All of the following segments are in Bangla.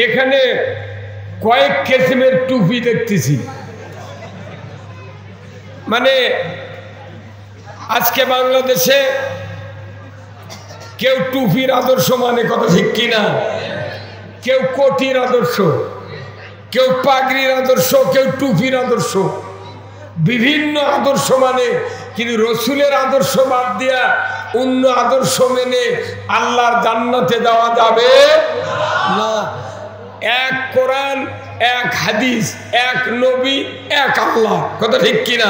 এখানে কয়েক কিসিমের টুপি দেখতেছি। মানে আজকে বাংলাদেশে কেউ টুপির আদর্শ মানে, কথা ঠিক কিনা? কেউ কোটির আদর্শ, কেউ পাগড়ির আদর্শ, কেউ টুপির আদর্শ, বিভিন্ন আদর্শ মানে। কিন্তু রসুলের আদর্শ বাদ দিয়া অন্য আদর্শ মেনে আল্লাহর জান্নাতে যাওয়া যাবে না। এক কোরআন, এক হাদিস, এক নবী, এক আল্লাহ, কথা ঠিক কিনা?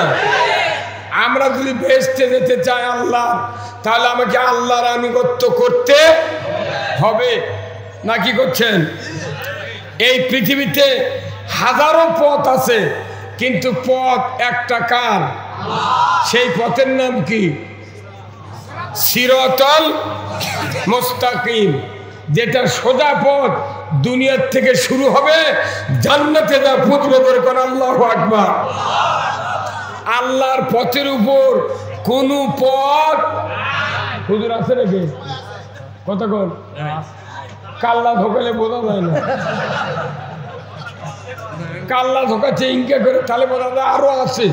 আমরা যদি বেহেশতে যেতে চাই আল্লাহ, তাহলে আমাকে আল্লাহর আনুগত্য করতে হবে। নাকি করছেন? এই পৃথিবীতে হাজারো পথ আছে, কিন্তু পথ একটা কার? সেই পথের নাম কি? সিরাতাল মুস্তাকিম, যেটা সোজা পথ, দুনিয়ার থেকে শুরু হবে, জান্নাতে যা পৌঁছবে। করে কোন আল্লাহু আকবার। আল্লাহর পথের উপর কোন পথ হুজুর আছে নাকি? কতক্ষণ কাল্লা ধোকালে বোঝা যায় না। কাল্লা ধোকাচ্ছে ইনকা করে, তাহলে বোঝা যায় আরো আছে।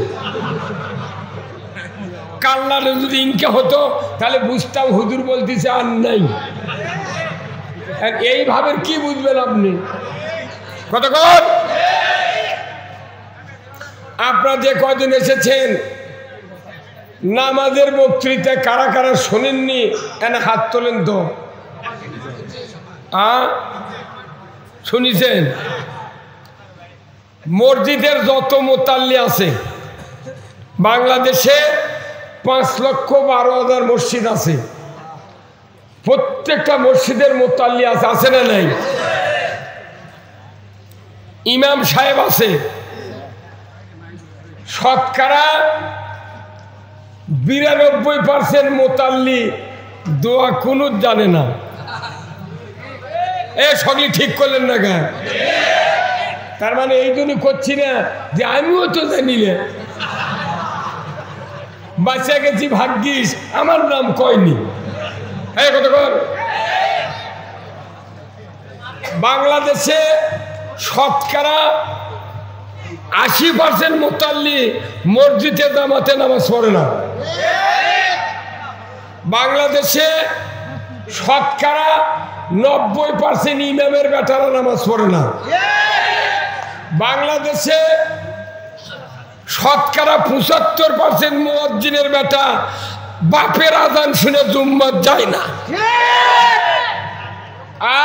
কাল্লারে যদি ইনকা হতো তাহলে বুঝতাম হুজুর বলতেছে আর নাই। এইভাবে কি বুঝবেন আপনি? কতক্ষণ আপনারা যে কয়জন এসেছেন, নামাজের বক্তৃতা কারা কারা শোনেননি? এনে হাত তোলেন তো। শুনিছেন? মসজিদের যত মুতাল্লি আছে বাংলাদেশে 5,12,000 মসজিদ আছে। প্রত্যেকটা মসজিদের মুতাল্লি আছে, আছে না নাই? ইমাম সাহেব আছে। শতকরা 92% মুতাল্লি দোয়া কুনুত জানে না। সকলে ঠিক করলেন না কেন? তার মানে এই জন্য করছি না যে আমিও তো জানি না, বাঁচা গেছি ভাগ্যিস, আমার নাম কয়নি। কতক্ষণ বাংলাদেশে শতকরা 80% মুতাল্লি মসজিদে জামাতে নামাজ পড়ে না। বাংলাদেশে শতকরা 90% ইমামের বেটারা নামাজ পড়ে না। বাংলাদেশে শতকরা 75% মুয়াজ্জিনের বেটা বাপের আযান শুনে জুম্মাত যায় না।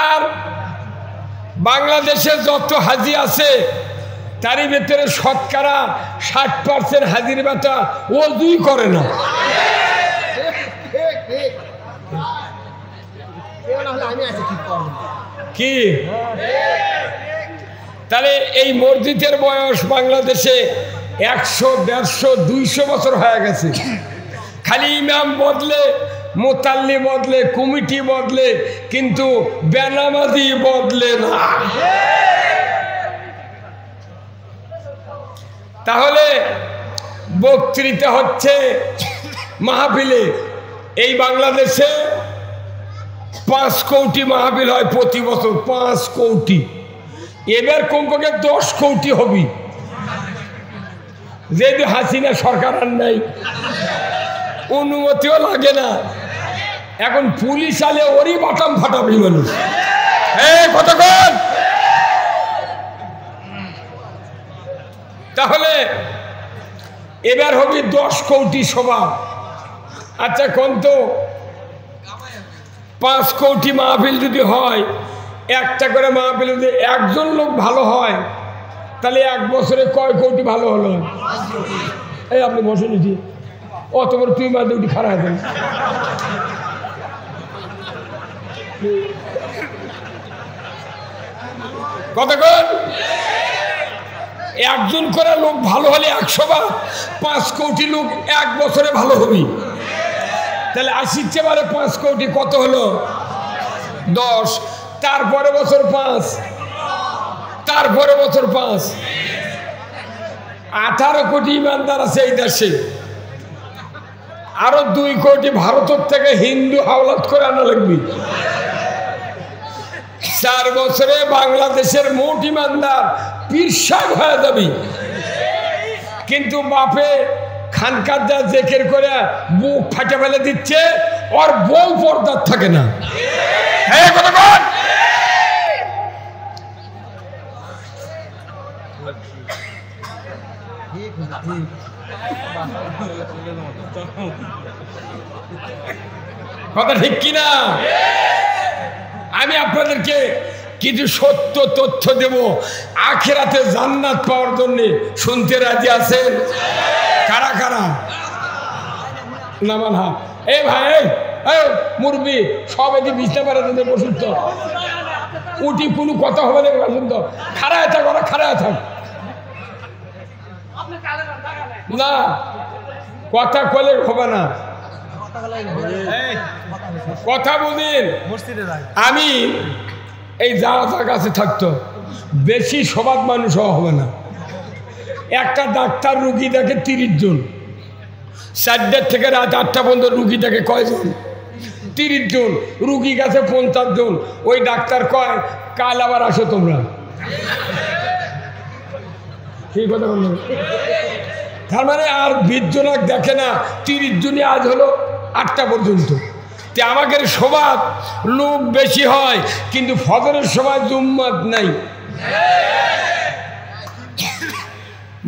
আর বাংলাদেশে যত হাজি আছে তারই ভেতরে শতকরা 60% হাজির বেটা ওযুই করে না। কি তাহলে এই মসজিদের বয়স বাংলাদেশে 100, 150, 200 বছর হয়ে গেছে। খালি ইমাম বদলে, মুতাল্লি বদলে, কমিটি বদলে, কিন্তু বেনামাজি বদলে না। তাহলে বক্তৃতা হচ্ছে মাহফিলে। এই বাংলাদেশে 5 কোটি মাহফিল হয় প্রতি বছর, 5 কোটি। এবার কমপক্ষে 10 কোটি হবি, যেহেতু হাসিনা সরকার আর নাই, অনুমতিও লাগে না। এখন পুলিশ আলে ওরই বাটাম ফাটাবি মানুষ। কতক্ষণ তাহলে এবার হবি 10 কোটি সভা। আচ্ছা কোন তো 5 কোটি মাহফিল যদি হয়, একটা করে মাহফিল যদি একজন লোক ভালো হয়, তাহলে 1 বছরে কয় কোটি ভালো হলো? আপনি বসে নিচ্ছি অত বড় তুই মা দুটি খারাপ হবে। কতক্ষণ একজন করে লোক ভালো হলে 100 বার, 5 কোটি লোক 1 বছরে ভালো হবি। তাহলে 80 বারে 5 কোটি কত হলো? 10। তারপরে বছর 5, তারপরে বছর 5। 18 কোটি ইমানদার আছে এই দেশে। আরো 2 কোটি ভারতের থেকে হিন্দু হাওলাত করে আনা লাগবে। 4 বছরে বাংলাদেশের মোট ইমানদার পীর সাহেব হয়ে যাবি, কিন্তু বাপে খানকার যা জেকের করে বুক ফাটে ফেলে দিচ্ছে, ওর বউ পর্দার থাকে না। হ্যাঁ কথা বল। কথা ঠিক কিনা? আমি আপনাদেরকে কিছু সত্য তথ্য দেব আখিরাতে জান্নাত পাওয়ার জন্য। শুনতে রাজি আছেন? কারা কারা? নামান হাত। এ ভাই, এই মুরব্বি সব এটি বিছনা পারে তাদের বসুন তো, উঠি কোনো কথা হবে না। বসুন তো, খাড়ায় থাক, ওরা খাড়ায় থাক না, কথা কলে হবে না। কথা বলেন। আমি এই যাওয়া কাছে থাকতো, বেশি সবাদ মানুষ হবে না। একটা ডাক্তার রুগী দেখে 30 জন, 4টা থেকে রাত 8টা পর্যন্ত রুগী দেখে কয়জন? 30 জন। রুগী গেছে 50 জন। ওই ডাক্তার কয় কাল আবার আসো তোমরা। সেই কথা বলল। তার মানে আর 20 জন দেখে না, 30 জনই আজ হলো 8টা পর্যন্ত। তে আমাদের সবাদ লোক বেশি হয়, কিন্তু ফজরের সময় জুম্মাত নাই।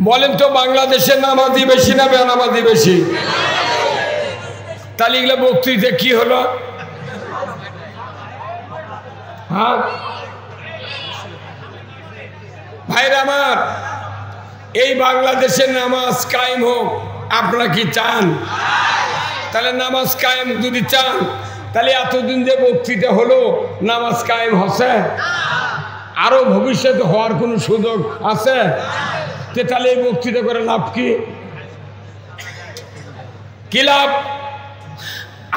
বলেন তো বাংলাদেশের নামাজি বেশি না বেনামাজি বেশি? তাহলে এগুলো বক্তৃতা কি হলো? হ্যাঁ ভাইরা আমার, এই বাংলাদেশের নামাজ কায়েম হোক, আপনারা কি চান? তাহলে নামাজ কায়েম যদি চান, তাহলে এতদিন যে বক্তৃতা হলো নামাজ কায়েম হচ্ছে? আরো ভবিষ্যতে হওয়ার কোনো সুযোগ আছে? তাহলে এই বক্তৃতা করে লাভ কি? কি লাভ?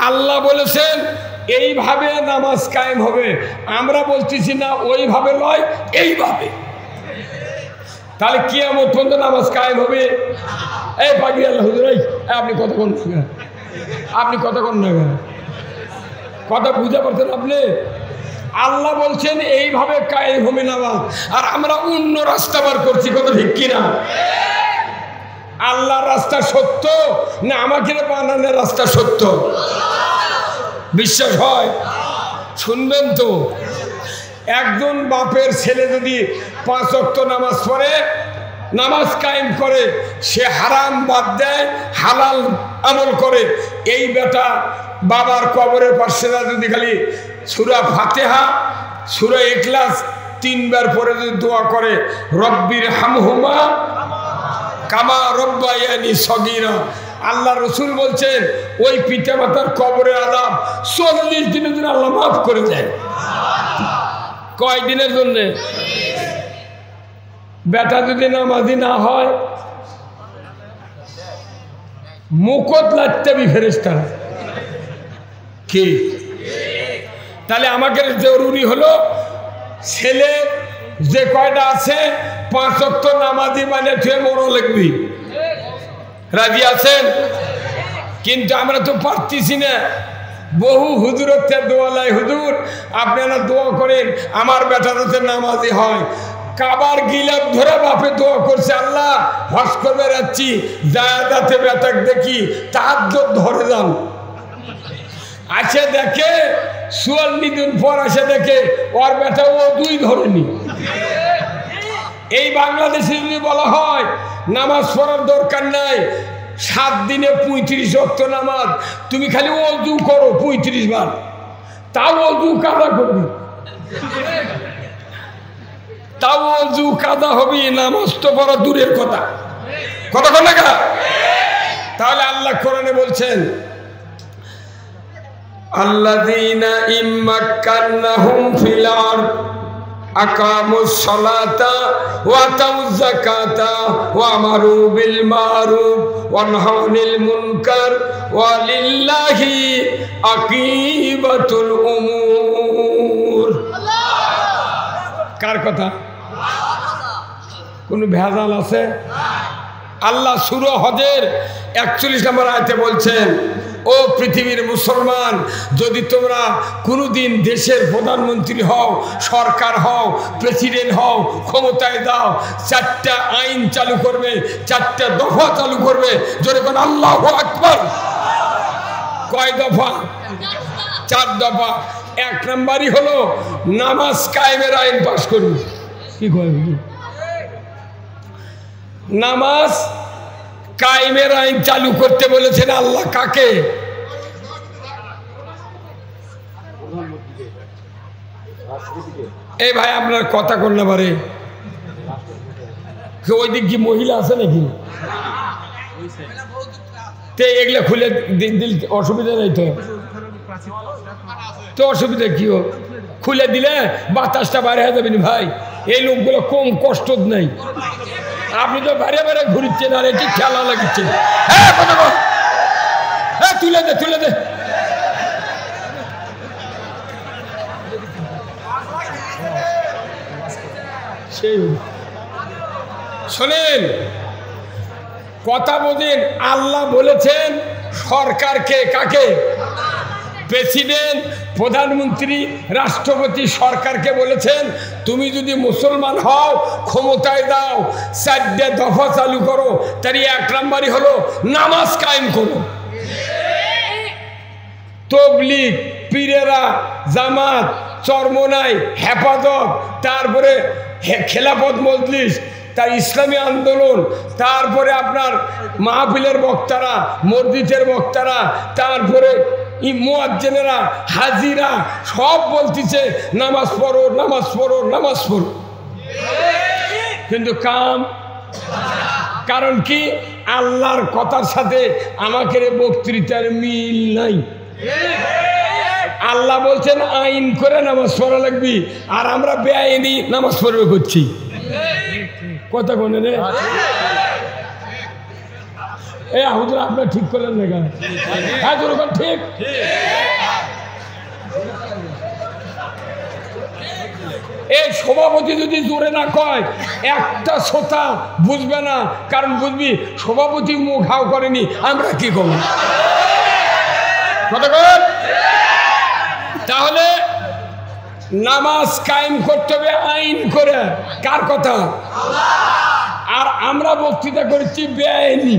আল্লাহ বলেছেন এইভাবে নামাজ কায়েম হবে, আমরা বলতেছি না ওইভাবে নয়, এইভাবে। তাহলে কিয়ামত পর্যন্ত নামাজ কায়েম হবে। এই পাগি আল্লাহ হুজুর, আপনি কতক্ষণ না, আপনি কতক্ষণ না, কথা বুঝতে পারছেন আপনি? আল্লাহ বলছেন এইভাবে কায়েম হবে নামাজ, আর আমরা অন্য রাস্তা বার করছি। কথা ঠিক কিনা? আল্লাহর রাস্তা সত্য না আমাকে বানানোর রাস্তা সত্য? বিশ্বাস হয়? শুনবেন তো, একজন বাপের ছেলে যদি 5 ওয়াক্ত নামাজ পড়ে, নামাজ কায়েম করে, সে হারাম বাদ দেয়, হালাল আমল করে, এই বেটা বাবার কবরের পাশে যদি খালি সূরা ফাতিহা, সূরা ইখলাস 3 বার পরে যদি দোয়া করে, রব্বির হামহুমা কামা রব্বায়ানি সগীরা, আল্লাহ রসুল বলছেন ওই পিতা মাতার কবরের আযাব 40 দিনের জন্য আল্লাহ মাফ করে দেয়। কয় দিনের জন্যে? বেটা যদি নামাজি না হয়, মুকত লাগতে বি ফেরেশতারা কি? তাহলে আমাকে জরুরি হলো ছেলে যে কয়টা আছে 5 ওয়াক্ত নামাজি মানে তুই মরো লিখবি। রাজি আছেন? কিন্তু আমরা তো পারতেছি না। বহু হুজুরের দোয়া লাই, হুজুর আপনারা দোয়া করেন আমার বেটা যাতে নামাজি হয়। কাবার গিলাপ ধরে বাপে দোয়া করছে, আল্লাহ হজ করবে যাচ্ছি, যাতে বেটাক দেখি তাহাজ্জুদ ধরে যান। আসে দেখে 44 দিন পর আসে দেখে ওর বেটা ও 2 ধরেনি। এই বাংলাদেশে যদি বলা হয় নামাজ পড়ার দরকার নাই, 7 দিনে 35 ওয়াক্ত নামাজ, তুমি খালি ওযু করো 35 বার, তাও ওযু কাদা করবি, তাও ওযু কাদা হবে, নামাজ তো বড় দূরের কথা। কথা বল না? তাহলে আল্লাহ কোরআনে বলছেন আল্লাযীনা ইম্মাক্কান্নাহুম ফিল আরদ আকামুস সালাতা ওয়া আতাউয যাকাতা ওয়া আমারু বিল মারুফ ওয়া নাহাউ আনিল মুনকার ওয়া লিল্লাহি আকিবাতুল উমুর। কার কথা? কোন ভেজাল আছে? আল্লাহ সূরা হজের 41 নম্বর আয়াতে বলছেন ও পৃথিবীর মুসলমান, যদি তোমরা কোনোদিন দেশের প্রধানমন্ত্রী হও, সরকার হও, প্রেসিডেন্ট হও, ক্ষমতায় দাও, 4টা আইন চালু করবে, 4টা দফা চালু করবে। যেরকম আল্লাহু আকবার। কয় দফা? 4 দফা। 1 নম্বরই হলো নামাজ কায়েমের আইন পাশ করবে। কি কয়? নামাজ কায়েমের আইন চালু করতে বলেছেন আল্লাহ। কাকে? এই ভাই আপনার কথা করলে পারে ওই দিক কি মহিলা আছে নাকি? এগুলো খুলে দিল অসুবিধা নেই তো? তো অসুবিধা কি? খুলে দিলে বাতাসটা বাইরে হয়ে যাবেন ভাই। এই লোকগুলো কম কষ্ট নেই। আপনি তো বাইরে বাইরে ঘুরছেন আর এটি খেলা লাগছে। হ্যাঁ কথা বল, হ্যাঁ তুলে দে, তুলে দে। সেই শোনেন, কথা বোঝেন। আল্লাহ বলেছেন সরকারকে, কাকে? প্রেসিডেন্ট, প্রধানমন্ত্রী, রাষ্ট্রপতি সরকারকে বলেছেন তুমি যদি মুসলমান হও, ক্ষমতায় দাও, 4টে দফা চালু করো। তারই 1 নম্বরই হলো নামাজ কায়েম করো। তবলিগ, পীরেরা, জামাত, চরমোনাই, হেফাজত, তারপরে খেলাফত মজলিস, তার ইসলামী আন্দোলন, তারপরে আপনার মাহফিলের বক্তারা, মসজিদের বক্তারা, তারপরে মুয়াজ্জিনেরা, হাজিরা সব বলতেছে নামাজ পড়ো, নামাজ পড়ো, নামাজ পড়ো। কিন্তু কাম, কারণ কি? আল্লাহর কথার সাথে আমাদের বক্তৃতার মিল নাই। আল্লাহ বলছেন আইন করে নামাজ পড়া লাগবে, আর আমরা বেআইনি নামাজ পড়বে করছি। কথা বলেন রে? এ হুজুর আপনার ঠিক করলেন না কেন? হ্যাঁ যেরকম ঠিক। এই সভাপতি যদি জোরে না কয়, একটা শ্রোতা বুঝবে না। কারণ বুঝবি সভাপতি মুখ হাও করেনি, আমরা কি করব? কথা বল। তাহলে নামাজ কায়েম করতে হবে আইন করে। কার কথা? আর আমরা বক্তৃতা করেছি বেআইনি।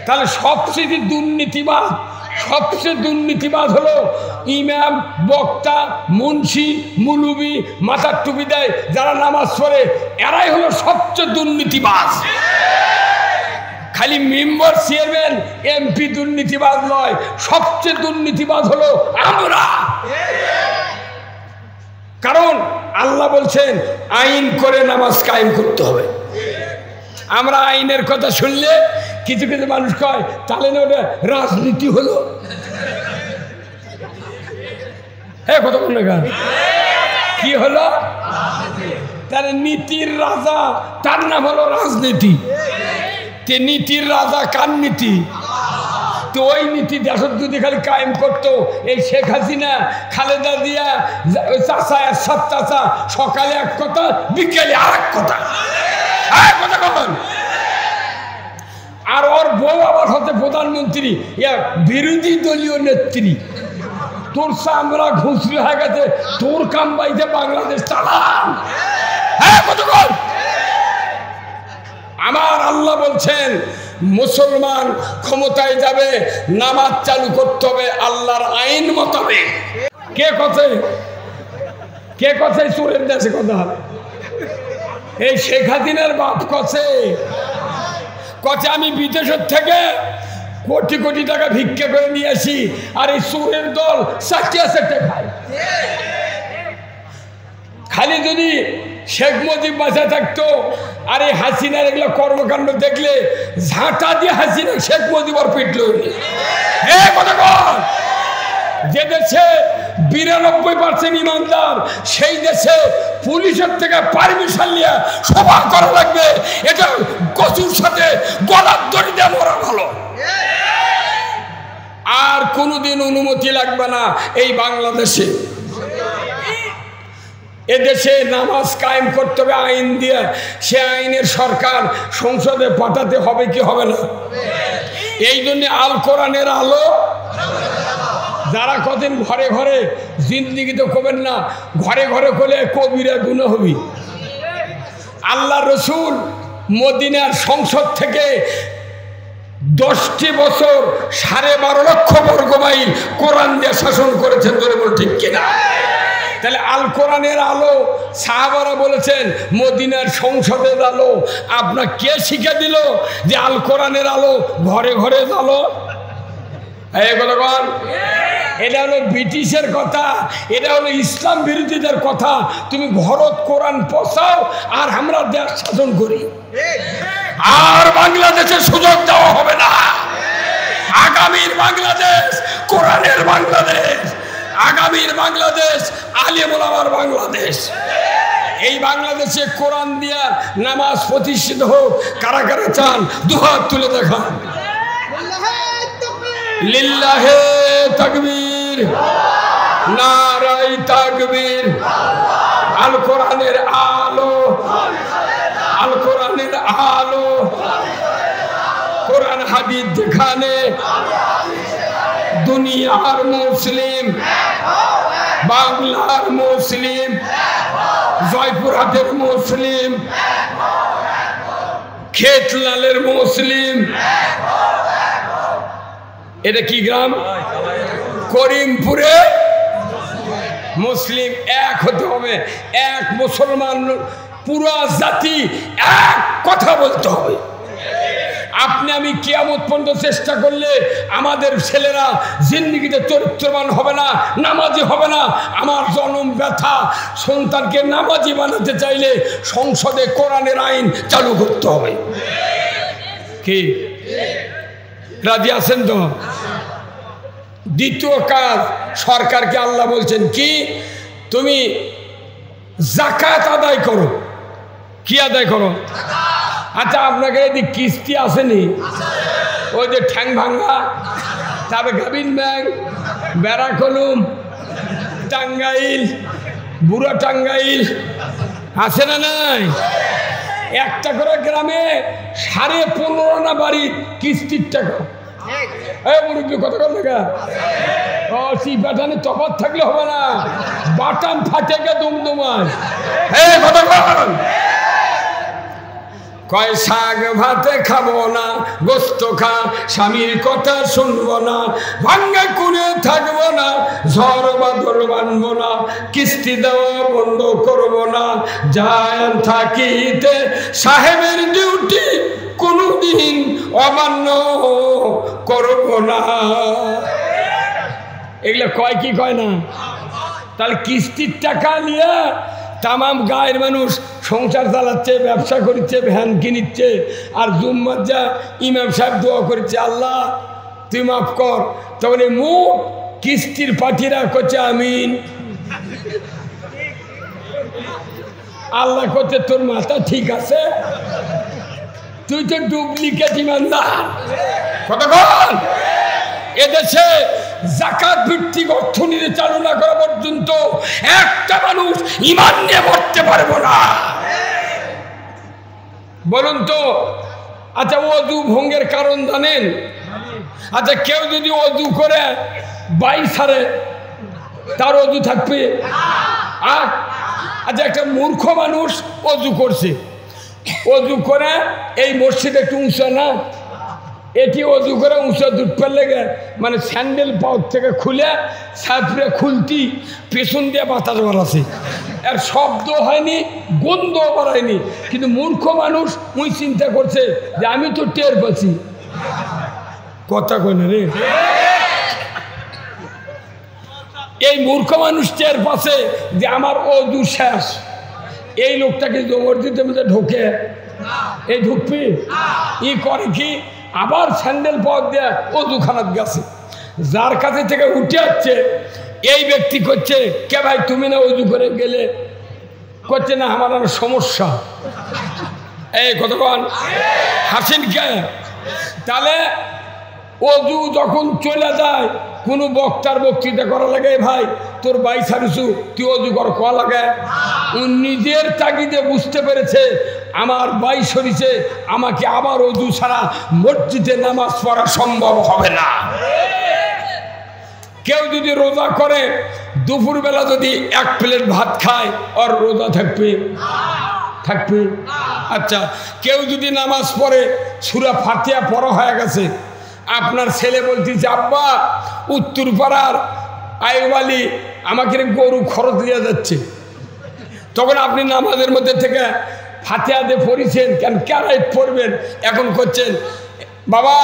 তাহলে সবচেয়ে দুর্নীতিবাদ, সবচেয়ে দুর্নীতিবাদ হলো ইমাম, বক্তা, মুন্সি, মুলুবি, মাথার টুপি দেয় যারা নামাজ পড়ে, এরাই হলো সবচেয়ে দুর্নীতিবাদ। খালি মেম্বার, চেয়ারম্যান, এমপি দুর্নীতিবাদ নয়, সবচেয়ে দুর্নীতিবাদ হলো আমরা। কারণ আল্লাহ বলছেন আইন করে নামাজ কায়েম করতে হবে। আমরা আইনের কথা শুনলে কিছু কিছু মানুষ কয় তাহলে না ওটা রাজনীতি হলো। হ্যাঁ কথা বল না, কি হলো? তার নীতির রাজা, তার নাম হলো রাজনীতি। তে নীতির রাজা কার নীতি? তো ওই নীতি দেশত যদি খালি কায়েম করতো, এই শেখ হাসিনা, খালেদা জিয়া, চাচা, এরশাদ চাচা সকালে এক কথা, বিকেলে আর এক কথা। আর ওর বউ আবার হতে প্রধানমন্ত্রী, বিরোধী দলীয় নেত্রী। তোর চামড়া ঘুষরি হয়ে গেছে, তোর কাম বাইতে বাংলাদেশ চালান। হ্যাঁ কতক্ষণ? আমার আল্লাহ বলছেন মুসলমান ক্ষমতায় যাবে, নামাজ চালু করতে হবে আল্লাহর আইন মোতাবেক। কে কথা? কে কথা? চোরের দেশে কথা। এই শেখ হাসিনার বাপ কছে কছে আমি বিদেশের থেকে কোটি কোটি টাকা ভিক্ষা করে নিয়ে আসি, আর এই চোরের দল চাটিয়া চাটে খায়। খালি যদি শেখ মুজিব বাঁচা থাকতো আর এই হাসিনার এগুলো কর্মকাণ্ড দেখলে ঝাঁটা দিয়ে হাসিনা শেখ মুজিব আর পিটল। যে দেশে 92% ইমানদার, সেই দেশে পুলিশের থেকে পারমিশন নিয়ে সভা করা লাগবে। এটা কচুর সাথে গলার দড়ি দিয়ে মরা ভালো। আর কোনোদিন অনুমতি লাগবে না এই বাংলাদেশে। এদেশে নামাজ কায়েম করতে হবে আইন দিয়ে। সে আইনের সরকার সংসদে পাঠাতে হবে কি হবে না? এই জন্য আল কোরআনের আলো। যারা কদিন ঘরে ঘরে জিন্দিগিতে করবেন না, ঘরে ঘরে করলে কবিরা গুনাহ হবি। আল্লাহ রসুল মদিনার সংসদ থেকে 10টি বছর 12.5 লক্ষ বর্গ মাইল কোরআন দিয়ে শাসন করেছেন। ধরে বল ঠিক কিনা? তাহলে আল কোরআনের আলো সাহাবারা বলেছেন মদিনার সংসদের আলো। আপনার কে শিখে দিল যে আল কোরআনের আলো ঘরে ঘরে আলো? এটা হলো ব্রিটিশের কথা, এটা হলো ইসলাম বিরোধীদের কথা। তুমি ঘরত কোরআন পৌঁছাও আর আমরা দেশ শাসন করি, আর বাংলাদেশের সুযোগ দেওয়া হবে না। আগামীর বাংলাদেশ কোরআনের বাংলাদেশ, আগামীর বাংলাদেশ আলেম ওলামার বাংলাদেশ। এই বাংলাদেশে কোরআন দিয়া নামাজ প্রতিষ্ঠিত হোক। কারা কারা চান দুহাত তুলে দেখান। লিল্লাহে তাকবীর, নারায়ে তাকবীর। আল কোরআনের আলো, আল কোরআনের আলো, কোরআন হাদিস যেখানে দুনিয়ার মুসলিম, বাংলার মুসলিম, জয়পুরহাটের মুসলিম, খেতলালের মুসলিম। এটা কি গ্রাম? করিমপুরে মুসলিম এক হতে হবে। এক মুসলমান, পুরো জাতি এক কথা বলতে হবে। আপনি আমি কিয়ামত পর্যন্ত চেষ্টা করলে আমাদের ছেলেরা জিন্দেগিতে চরিত্রবান হবে না, নামাজি হবে না। আমার জনম ব্যথা। সন্তানকে নামাজি বানাতে চাইলে সংসদে কোরআনের আইন চালু করতে হবে। কি রাজি আছেন তো? দ্বিতীয় কাজ, সরকারকে আল্লাহ বলছেন কি, তুমি যাকাত আদায় করো। কি আদায় করো? আচ্ছা, আপনাকে এদিকে কিস্তি আসেনি? ওই যে ঠ্যাং ভাঙ্গা, তারপরে গাবিন ব্যাংক, বেড়াকলুম, টাঙ্গাইল, বুড়া টাঙ্গাইল আছে না নাই? একটা করে গ্রামে 15.5 আনা বাড়ি কিস্তির টাকা। মুরব্বী কত কর টাকা? বাটানে তফাৎ থাকলে হবে না, বাটাম ফাটে গে দুমদুমায়। কত কয় শাক ভাতে খাবো না, গোস্ত খা, স্বামীর কথা শুনবো না, ভাঙ্গা কুড়ে থাকবো না, ঝড় বাদল মানবো না, কিস্তি দেওয়া বন্ধ করবো না, যায় থাকিতে সাহেবের ডিউটি কোনদিন অমান্য করবো না। এগুলো কয় কি কয় না? তাহলে কিস্তির টাকা নিয়ে তামাম গায়ের মানুষ সংসার চালাচ্ছে, ব্যবসা করছে, ভ্যান কিনিচ্ছে। আর জুম্মার যা ইমাম সাহেব দোয়া করছে, আল্লাহ তুই মাফ কর। তখন এই মুখ কিস্তির পাঠিরা করছে আমিন। আল্লাহ করছে তোর মাথা ঠিক আছে, তুই তো ডুপ্লিকেট ইমানদার। কতক্ষণ এদেশে যাকাত ভিত্তিক অর্থনীতি চালু না করা পর্যন্ত একটা মানুষ ঈমান নিয়ে মরতে পারবো না। বলুন তো, আচ্ছা ওযু ভঙ্গের কারণ জানেন? আচ্ছা, কেউ যদি ওযু করে 22 সারে, তার ওযু থাকবে? আচ্ছা, একটা মূর্খ মানুষ ওযু করছে, ওযু করে এই মসজিদ একটু উঁচা না, এটি ওযু করে উঁচা দুধ ফেললে মানে স্যান্ডেল পাও থেকে খুলে সাপড়ে খুলতি পেছন দিয়ে বাতাস বাড়াছে, আর শব্দ হয়নি, গন্ধ বাড়ায়নি। কিন্তু মূর্খ মানুষ ওই চিন্তা করছে যে আমি তো টের পাচ্ছি। কথা কই না রে? এই মূর্খ মানুষ টের পাচ্ছে যে আমার ওযু শেষ। এই লোকটাকে মসজিদের মধ্যে ঢোকে, এই ঢুকবি ই করে কি, আবার স্যান্ডেল পথ দিয়ে ওযুখানাত গেছে। যার কাছে থেকে উঠে যাচ্ছে এই ব্যক্তি করছে, কে ভাই তুমি না ওযু করে গেলে? করছে না, আমার আর সমস্যা। এই কতক্ষণ হাসেন কে? তাহলে ওযু যখন চলে যায়, কোনো বক্তার বক্তৃতা করা লাগে, ভাই তোর বাই সারুসু তুই অজু কর ক লাগে। ও নিজের তাগিদে বুঝতে পেরেছে আমার বাই সরিছে, আমাকে আবার অজু ছাড়া মসজিদে নামাজ পড়া সম্ভব হবে না। কেউ যদি রোজা করে দুপুরবেলা যদি এক প্লেট ভাত খায় ওর রোজা থাকবে থাকবে। আচ্ছা, কেউ যদি নামাজ পড়ে সূরা ফাতিহা পড়া হয়ে গেছে, আপনার ছেলে বলতেছে আব্বা উত্তরপাড়ার আইওয়ালি আমাকে গরু খরচ নিয়ে যাচ্ছে, তখন আপনি নামাজের মধ্যে থেকে ফাতিহা দিয়ে পড়েছেন কেন কেরাই পড়বেন, এখন করছেন বাবা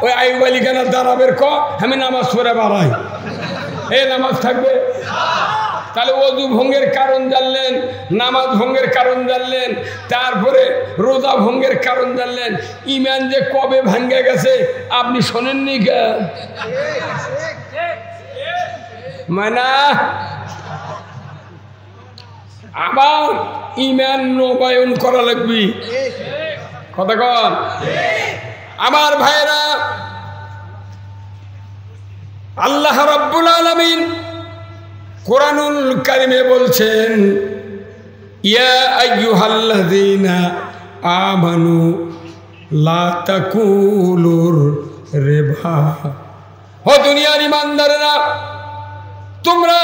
ওই আইওয়ালি কেন দাঁড়াবের ক আমি নামাজ পড়ে বাড়াই, এই নামাজ থাকবে। তাহলে অজু ভঙ্গের কারণ জানলেন, নামাজ ভঙ্গের কারণ জানলেন, তারপরে রোজা ভঙ্গের কারণ জানলেন। ইমান যে কবে ভাঙ্গে গেছে আপনি শোনেননি কে? মানে আবার ইমান নবায়ন করা লাগবে। কথা কন আমার ভাইরা, আল্লাহ রাব্বুল আলামিন কোরআনুল কারিমে বলছেন ইয়া আইয়ুহাল্লাযীনা আমানু লা তাকুলুর রিবা। ও দুনিয়ার ইমানদারেরা, তোমরা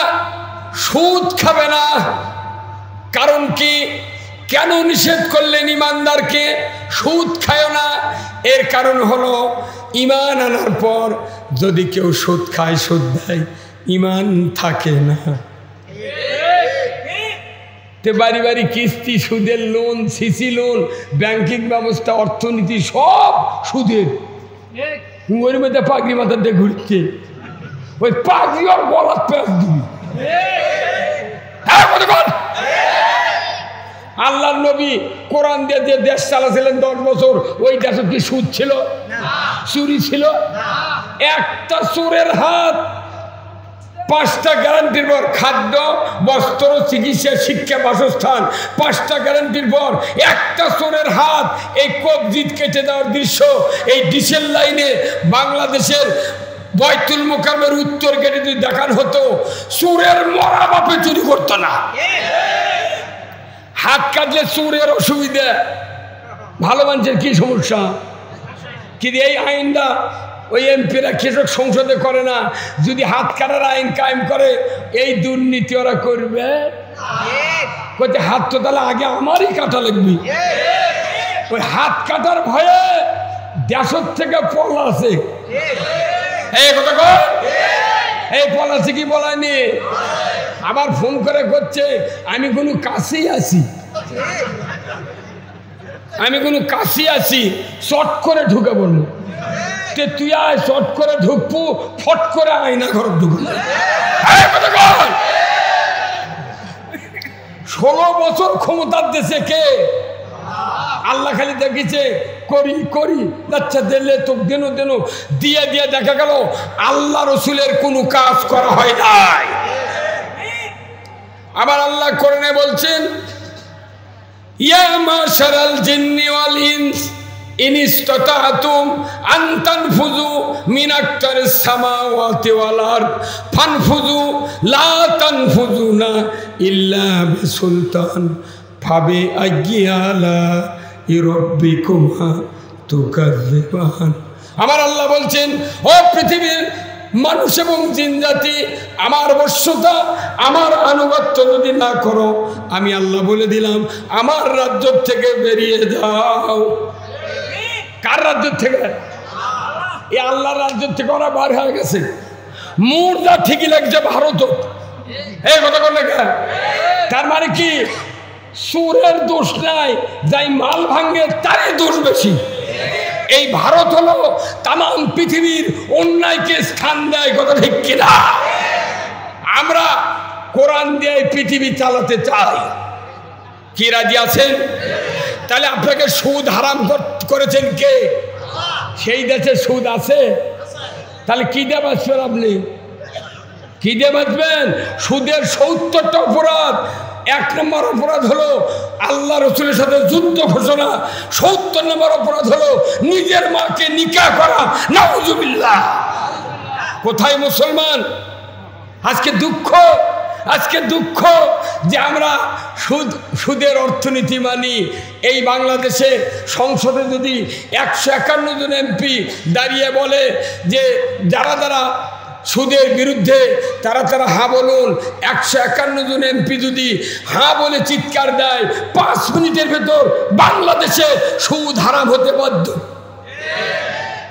সুদ খাবে না। কারণ কি, কেন নিষেধ করলেন ইমানদারকে সুদ খায় না? এর কারণ হলো ইমান আনার পর যদি কেউ সুদ খায়, সুদ দেয়, ইমান থাকে না। তে বাড়ি বাড়ি কিস্তি, সুদের লোন, সিসি লোন, ব্যাংকিং ব্যবস্থা, অর্থনীতি সব সুদের। ওর মধ্যে পাগড়ি মাথা দিয়ে ঘুরছে, ওই পাগড়ি ওর গলার পেঁচ দিবি। আল্লাহ নবী কোরআন দিয়ে যে দেশ চালাছিলেন 10 বছর, ওই দেশে কি সুদ ছিল? চুরি ছিল? একটা চোরের হাত 5টা গ্যারান্টির পর খাদ্য, বস্ত্র, চিকিৎসা, শিক্ষা, বাসস্থান, 5টা গ্যারান্টির পর একটা চোরের হাত এই কবজিৎ কেটে দেওয়ার দৃশ্য এই ডিসেল লাইনে বাংলাদেশের বাইতুল মোকাররমের উত্তর গেটে যদি দেখানো হতো, চোরের মরা বাপে চুরি করতো না। হাত কাটলে চোরের অসুবিধা, ভালো মানুষের কি সমস্যা? কিন্তু এই আইনটা ওই এমপিরা কৃষক সংসদে করে না। যদি হাত কাটার আইন কায়েম করে, এই দুর্নীতি ওরা করবে। কইতে হাত তো তাহলে আগে আমারই কাটা লাগবে। ওই হাত কাটার ভয়ে দেশের থেকে পলাছে। এই কথা কর, এই পলাছে কি বলায়নি? আবার ফোন করে করছে আমি কোনো কাছেই আছি, আমি কোনো কাছে আছি, চট করে ঢুকে পড়লো। তুই আয়, চট করে ঢুকবো, ফট করে আয়না ঘর ঢুকবো। 16 বছর ক্ষমতার দেশে কে? আল্লাহ খালি দেখেছে করি করি আচ্ছা দিলে তো দেন দেন দিয়ে দিয়ে দেখা গেল আল্লাহ রসুলের কোনো কাজ করা হয় নাই। আবার আল্লাহ কোরআনে বলছেন ইয়া মাশারাল জিন্নি ওয়াল ইনস ইন ইসতাতাতুম আন তানফুযু মিন আকতারিস সামাওয়াতি ওয়াল আরদ ফানফুযু লা তানফুযুনা ইল্লা বিসুলতান ফাবি আইয়্যালা রাব্বিকুমা তুকাযিবান। আমার আল্লাহ বলছেন ও পৃথিবীর মানুষ এবং জিন জাতি, আমার বশ্যতা, আমার আনুগত্য যদি না করো, আমি আল্লাহ বলে দিলাম আমার রাজ্য থেকে বেরিয়ে যাও। কার রাজ্য থেকে? এই আল্লাহর রাজ্য থেকে ওরা বার হয়ে গেছে। মুর্দা ঠিকই লাগছে ভারত, এই কথা বলে কেন? তার মানে কি সুরের দোষ নাই, যাই মাল ভাঙ্গে তারই দোষ বেশি। এই ভারত হলো তাম পৃথিবীর অন্যায়কে স্থান দেয়, কথা ঠিক কিনা? আমরা কোরআন দিয়ে পৃথিবী চালাতে চাই, কি রাজি আছেন? তাহলে আপনাকে সুদ হারাম করেছেন কে? সেই দেশে সুদ আছে, তাহলে কি দিয়ে বাঁচবেন আপনি? কি দিয়ে বাঁচবেন? সুদের 70টা অপরাধ। 1 নম্বর অপরাধ হলো আল্লাহ রসুলের সাথে যুদ্ধ ঘোষণা। 70 নম্বর অপরাধ হলো নিজের মাকে নিকাহ করা। নাউজুবিল্লাহ। কোথায় মুসলমান? আজকে দুঃখ আজকে দুঃখ যে আমরা সুদের অর্থনীতি মানি। এই বাংলাদেশে সংসদে যদি 151 জন এমপি দাঁড়িয়ে বলে যে যারা সুদের বিরুদ্ধে তারা হা বলুন, 151 জন এমপি যদি হা বলে চিৎকার দেয়, 5 মিনিটের ভেতর বাংলাদেশে সুদ হারাম হতে বাধ্য।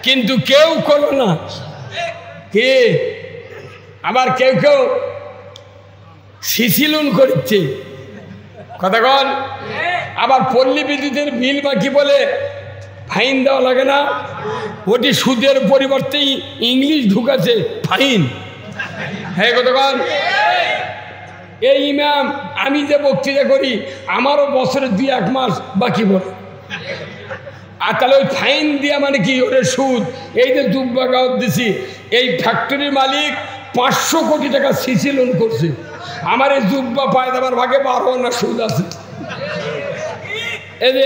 কিন্তু কেউ করল না। কে আবার কেউ সিসি লোন করছে, কথা কন। আবার পল্লী বিদ্যুতের বিল বাকি বলে ফাইন দেওয়া লাগে না, ওটি সুদের পরিবর্তে ইংলিশ ঢুকাছে ফাইন। হ্যাঁ কথা কন। এই ইমাম আমি যে বক্তৃতা করি আমারও বছরে 2-1 মাস বাকি বলে, আর তাহলে ওই ফাইন দিয়া মানে কি ওরে সুদ। এই যে দুব্বা গাঁও দিছি, এই ফ্যাক্টরির মালিক 500 কোটি টাকা সিসি লোন করছে, আমার এই জুব্বা পায়দাবার ভাগে 12 আনা সুদ আছে।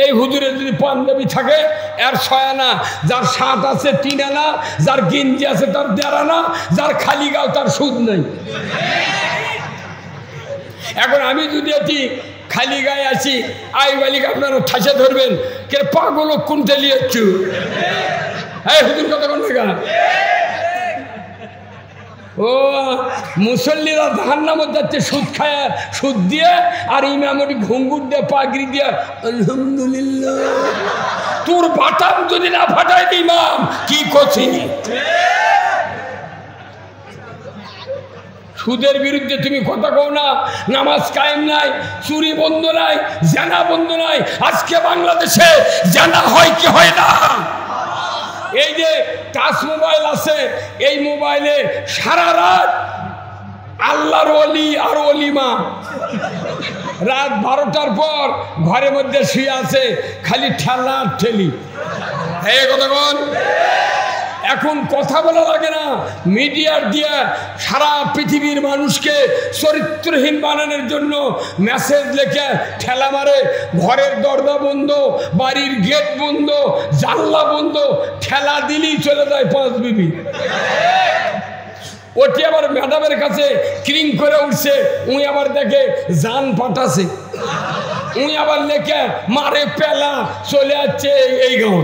এই হুজুরের যদি পাঞ্জাবি থাকে এর 6 আনা, যার 7 আছে 3 আনা, যার গিঞ্জি আছে তার 1.5 আনা, যার খালি গাও তার সুদ নেই। এখন আমি যদি এটি খালি গায়ে আছি, আই বালিক আপনারা ঠাসে ধরবেন, কে পাগল কোনটা লিয়েছু? হ্যাঁ হুজুর কথা কোন টাকা? ও মুসল্লিরা জাহান্নামে যাচ্ছে সুদ খায়, সুদ দিয়ে, আর ইমামটি ঘুঙ্গুর দিয়ে পাগড়ি দিয়ে আলহামদুলিল্লাহ। তোর বাটাম যদি না ফাটায় ইমাম কি করছিনি? সুদের বিরুদ্ধে তুমি কথা কও না, নামাজ কায়েম নাই, চুরি বন্ধ নাই, জানা বন্ধ নাই। আজকে বাংলাদেশে জানা হয় কি হয় না? এই যে টাচ মোবাইল আছে, এই মোবাইলে সারা রাত আল্লাহর ওলি আর অলিমা রাত 12টার পর ঘরের মধ্যে শুয়ে আছে, খালি ঠেলা ঠেলি। এই কথা বল। এখন কথা বলা লাগে না, মিডিয়ার দিয়ে সারা পৃথিবীর মানুষকে চরিত্রহীন বানানোর জন্য মেসেজ লেখে ঠেলা মারে। ঘরের দরজা বন্ধ, বাড়ির গেট বন্ধ, জানলা বন্ধ, ঠেলা দিলেই চলে যায় 5 বিবি। ওটি আবার ম্যাডামের কাছে ক্রিং করে উঠছে, উনি আবার দেখে জান পাঠাছে, উনি আবার লেখে মারে পেলা চলে যাচ্ছে এই গাঁও।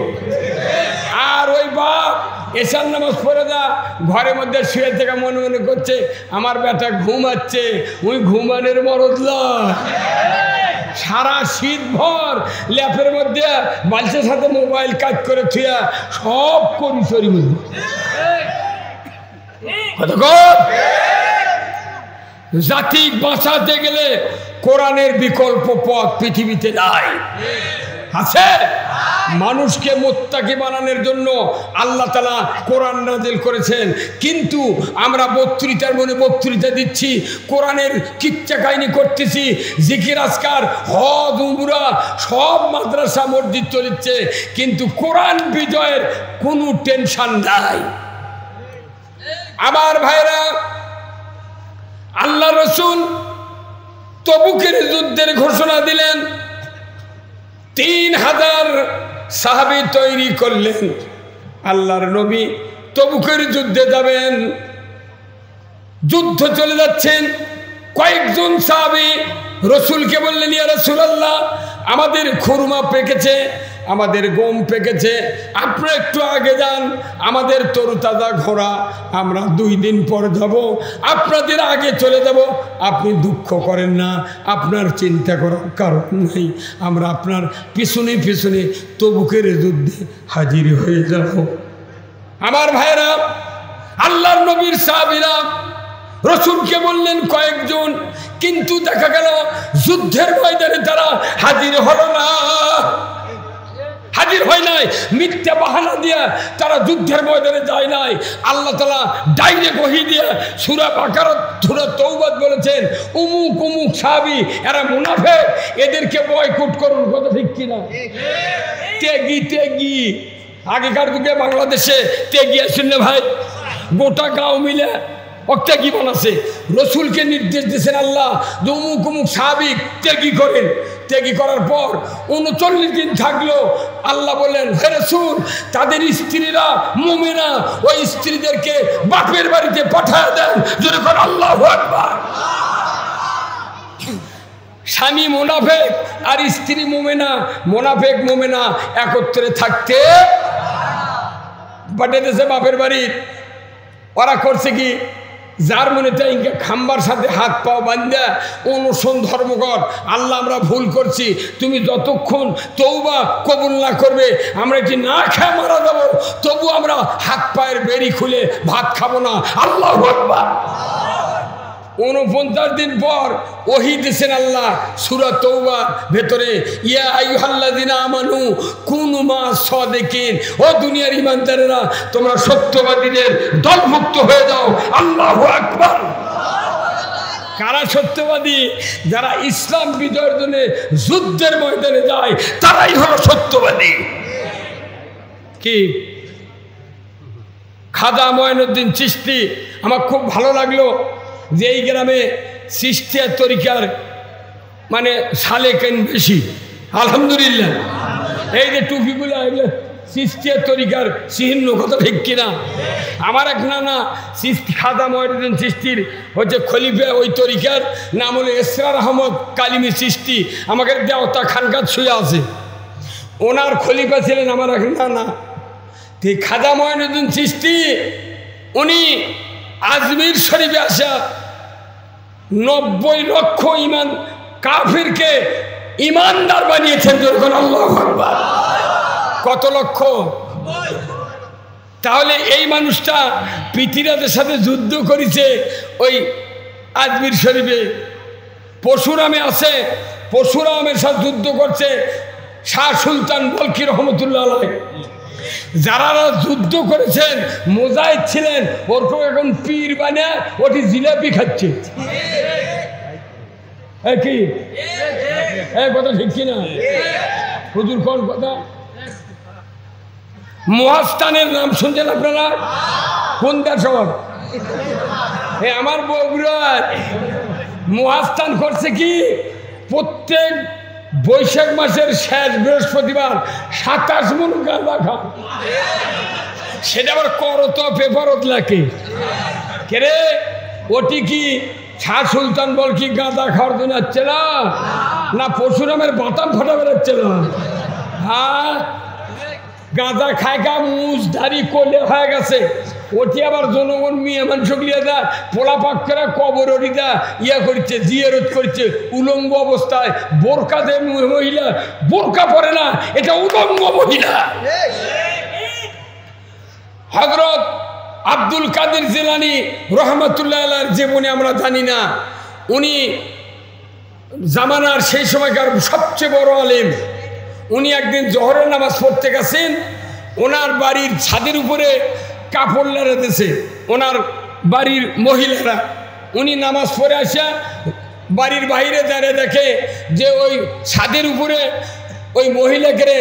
আর ওই বাপ এশার নামাজ পড়ে যা ঘরের মধ্যে শুয়ে থেকে মনে মনে করছে আমার বেটা ঘুমাচ্ছে, ওই ঘুমানোর মরদ লয়। সারা শীত ভর ল্যাপের মধ্যে বালছের সাথে মোবাইল কাজ করে থুয়া সব করি চরি মধ্যে। জাতি বাঁচাতে গেলে কোরআনের বিকল্প পথ পৃথিবীতে নাই। আছে মানুষকে মুত্তাকি বানানোর জন্য আল্লাহ তাআলা কোরআন নাযিল করেছেন, কিন্তু আমরা বক্তৃতা দিচ্ছি, কোরআনের কিচ্ছা কাহিনী করতেছি, জিকির আজকার হজ উমরা সব মাদ্রাসা মসজিদ চলছে, কিন্তু কোরআন বিজয়ের কোনো টেনশন নাই। আমার ভাইরা, আল্লাহ রসুল তবুকের যুদ্ধের ঘোষণা দিলেন, 3000 সাহাবী তৈরি করলেন। আল্লাহর নবী তবুকের যুদ্ধে যাবেন, যুদ্ধ চলে যাচ্ছেন। কয়েকজন সাহাবী রসুলকে বললেন, ইয়া রাসূলুল্লাহ, আমাদের খুরমা পেকেছে, আমাদের গম পেকেছে, আপনি একটু আগে যান, আমাদের তরুতাজা ঘোড়া, আমরা 2 দিন পর যাব, আপনাদের আগে চলে যাব, আপনি দুঃখ করেন না, আপনার চিন্তা করার কারণ নেই, আমরা আপনার পিছনে পিছনে তবুকের যুদ্ধে হাজির হয়ে যাব। আমার ভাইরা, আল্লাহর নবীর সাহাবীরা রসুলকে বললেন কয়েকজন, কিন্তু দেখা গেল যুদ্ধের ময়দানে তারা হাজির হলো না, হাজির হয় নাই, মিথ্যা বাহানা দিয়ে তারা যুদ্ধের ময়দানে যায় নাই। আল্লাহ তাআলা ডাইরেক্ট ওহী দিয়ে সূরা বাকারা সূরা তাওবা বলেছেন, উমুক উমুক সাহাবী এরা মুনাফিক, এদেরকে বয়কট করুন। কথা ঠিক কিনা? তেগি আগেকার যুগে বাংলাদেশে তেগি আসেন না ভাই, গোটা গাঁও মিলে অত্যাগী বানাছে। রসুলকে নির্দেশ দিয়েছেন আল্লাহ, অমুক অমুক সাহাবী ত্যাগী করেন। ত্যাগী করার পর 39 দিন থাকলো। আল্লাহ বললেন, হে রাসূল, তাদের স্ত্রীরা মুমিনা, ওই স্ত্রীদেরকে বাপের বাড়িতে পাঠিয়ে দেন। যদি কোন আল্লাহু আকবার। স্বামী মুনাফেক আর স্ত্রী মোমেনা, মুনাফেক মোমেনা একত্রে থাকতে পাঠাইতেছে বাপের বাড়ির। ওরা করছে কি, যার মনে তাই খাম্বার সাথে হাত পাও বান্ধা অনুসরণ ধর্মকর, আল্লাহ আমরা ভুল করছি, তুমি যতক্ষণ তওবা কবুল না করবে আমরা এটি না খেয়ে মারা যাবো, তবু আমরা হাত পায়ের বেরি খুলে ভাত খাবো না। আল্লাহু আকবার। 49 দিন পর ওহী দিয়েছেন আল্লাহ সূরা তওবার ভেতরে, ইয়া আইয়ুহাল্লাযিনা আমানু কুনু মা'আস সাদিকিন, ও দুনিয়ার ঈমানদারেরা তোমরা সত্যবাদীদের দলভুক্ত হয়ে যাও। আল্লাহু আকবার। কারা সত্যবাদী? যারা ইসলাম বিজয়ের জন্য যুদ্ধের ময়দানে যায় তারাই হলো সত্যবাদী। কি খাজা মঈনুদ্দিন চিশতি, আমার খুব ভালো লাগলো যে এই গ্রামে চিশতিয়া তরিকার মানে সালেকেন বেশি, আলহামদুলিল্লাহ। এই যে টুপিগুলো এগুলো চিশতিয়া তরিকার চিহ্ন, কথা ঠিক কিনা? আমার এক নানা খাজা মঈনুদ্দিন চিশতির হচ্ছে খলিফা, ওই তরিকার নাম হলো এসরার আহমদ কালিমি চিশতি, আমাকে দেওতা খানকাত শুয়ে আছে, ওনার খলিফা ছিলেন আমার এক নানা। ঠিক খাজা মঈনুদ্দিন চিশতি উনি আজমির শরীফে আসা 90 লক্ষ ইমান কাফিরকে ইমানদার বানিয়েছেন। যখন আল্লাহু আকবার। কত লক্ষ? তাহলে এই মানুষটা পৃথিবীর সাথে যুদ্ধ করেছে ওই আজমির শরীফে। পরশুরামে আছে, পরশুরামের সাথে যুদ্ধ করছে শাহ সুলতান বলকি রহমতুল্লাহ আলাইহি। যারা যুদ্ধ করেছেন মুজাহিদ ছিলেন, ওরকম এখন পীর বানিয়ে ওটি জিলাপি খাচ্ছে। কি কথা ঠিক কিনা? হুজুর কোন কথা? মুহাস্তানের নাম শুনছেন আপনারা? কোন দেশ? আমার বগুড়ার মুহাস্তান করছে কি, প্রত্যেক বৈশাখ মাসের শেষ বৃহস্পতিবার 27 মণ গাঁজা খান। সেটা আবার করত পেপারত লাগে কেরে, ওটি কি শাহ সুলতান বলকি গাঁজা খাওয়ার জন্য যাচ্ছে না, না পরশুরামের বাতাম ফাটা বেরোচ্ছে না? হ্যাঁ, গাঁজা খায় গা মুজ দাড়ি কোলে হয়ে গেছে, ওটি আবার জনগণ মেয়ে মানুষ লিয়ে দা পোলা পাক করে কবর ওটিটা ইয়া করছে, জিয়ারত করছে উলঙ্গ অবস্থায়। বোরকা দে মহিলা বোরকা পরে না, এটা উলঙ্গ মহিলা। হযরত আব্দুল কাদের জিলানী রহমাতুল্লাহ আলাইহির জীবনে আমরা জানি না, উনি জামানার সেই সময়কার সবচেয়ে বড় আলেম। উনি একদিন জোহরের নামাজ পড়তে গেছেন, ওনার বাড়ির ছাদের উপরে কাপড় লাড়ে দিয়েছে ওনার বাড়ির মহিলারা। উনি নামাজ পড়ে আসা বাড়ির বাইরে দাঁড়িয়ে দেখে যে ওই ছাদের উপরে ওই মহিলাকে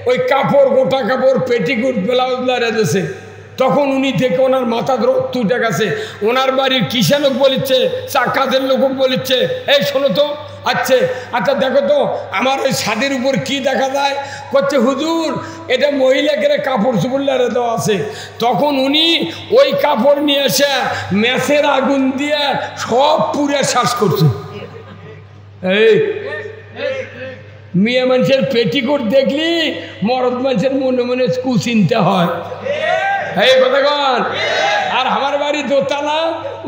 ওই কাপড়, গোটা কাপড়, পেটিকুট, ব্লাউজ লাড়ে দিয়েছে। তখন উনি দেখে ওনার মাথা রক্ত উঠে গেছে। ওনার বাড়ির কিসা লোক বলিচ্ছে, কাজের লোক বলিচ্ছে, এই শোনো তো, আচ্ছা দেখো তো আমার ওই ছাদের উপর কি দেখা যায়? করছে হুজুর এটা মহিলাকে কাপড় চোপড় লাড়ে দেওয়া আছে। তখন উনি ওই কাপড় নিয়ে এসে ম্যাচের আগুন দিয়ে সব পুড়ে শ্বাস করছে। এই মেয়ে মানুষের পেটিকোট দেখলি মরদ মানুষের মনে মনে কুচিন্তা হয়। এই কথা কন। আর আমার বাড়ি দোতলা,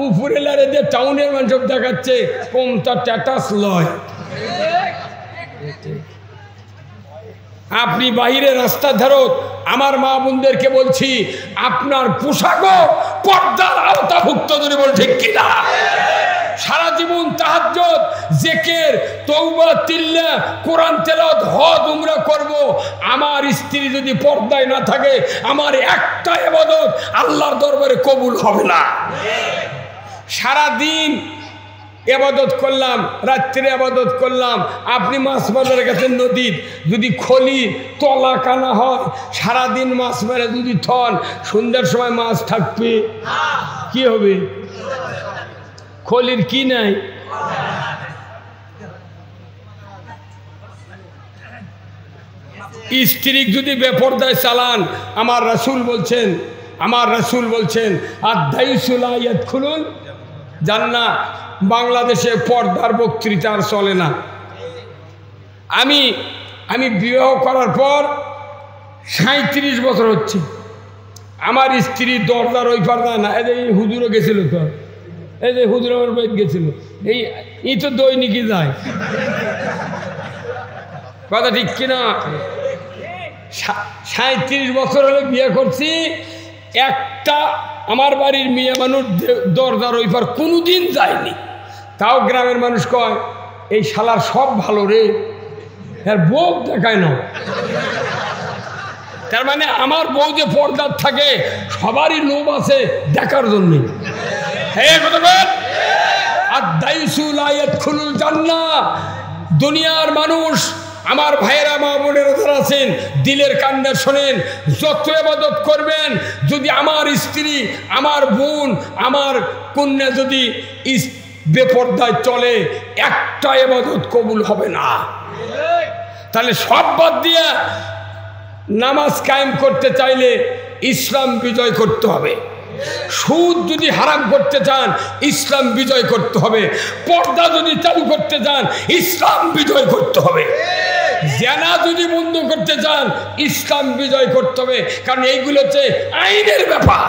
উপরে লারে দিয়ে টাউনের মানুষ দেখাচ্ছে কোনটা স্ট্যাটাস লয়। আপনি বাহিরে রাস্তার ধারত আমার মা বোনদেরকে বলছি, আপনার পোশাকও পর্দার আওতাভুক্ত, যদি বল ঠিক কিনা? সারা জীবন তাহাজ্জুদ, জিকির, তওবা, তিল্লা, কোরআন তেলাওয়াত, হজ উমরা করব, আমার স্ত্রী যদি পর্দায় না থাকে আমার একটা ইবাদত আল্লাহর দরবারে কবুল হবে না। সারা দিন ইবাদত করলাম, রাত্রে ইবাদত করলাম, আপনি মাছ মারার কাছে নদীর যদি খলি তলা কানা হয়, সারাদিন মাছ মেরে যদি থন, সন্ধ্যার সময় মাছ থাকবে, কি হবে? খলির কি নাই? স্ত্রী যদি বেপরদায় চালান, আমার রাসূল বলছেন আদ-দাইসুল ইয়াদখুলুল জান্নাহ। বাংলাদেশে পর্দার বক্তৃতা আর চলে না। আমি আমি বিবাহ করার পর 37 বছর হচ্ছে। আমার স্ত্রী দরজার ওই পারদা না, এই হুজুরও গেছিল তো, এই যে হুজুর আমার বাড়ি গেছিল, এই তো দৈনিকই যায়, কথা ঠিক কিনা? 37 বছর হলে বিয়ে করছি, একটা আমার বাড়ির মেয়ে মানুষ দরজার ওই পার কোনোদিন যায়নি। তাও গ্রামের মানুষ কয় এই শালার সব ভালো রে, আর বউ দেখায় না। তার মানে আমার বউ যে পর্দার থাকে সবারই লোভ আছে দেখার জন্যে। দুনিয়ার মানুষ, আমার ভাইয়েরা মা বোনেরা যারা আছেন, দিলের কান্না শোনেন, যত ইবাদত করবেন, যদি আমার স্ত্রী, আমার বোন, আমার কন্যা যদি বেপর্দায় চলে, একটা ইবাদত কবুল হবে না। তাহলে সব বাদ দিয়ে নামাজ কায়েম করতে চাইলে ইসলাম বিজয় করতে হবে। সুদ যদি হারাম করতে চান ইসলাম বিজয় করতে হবে। পর্দা যদি চালু করতে চান ইসলাম বিজয় করতে হবে। জেনা যদি বন্ধ করতে চান ইসলাম বিজয় করতে হবে, কারণ এইগুলো হচ্ছে আইনের ব্যাপার।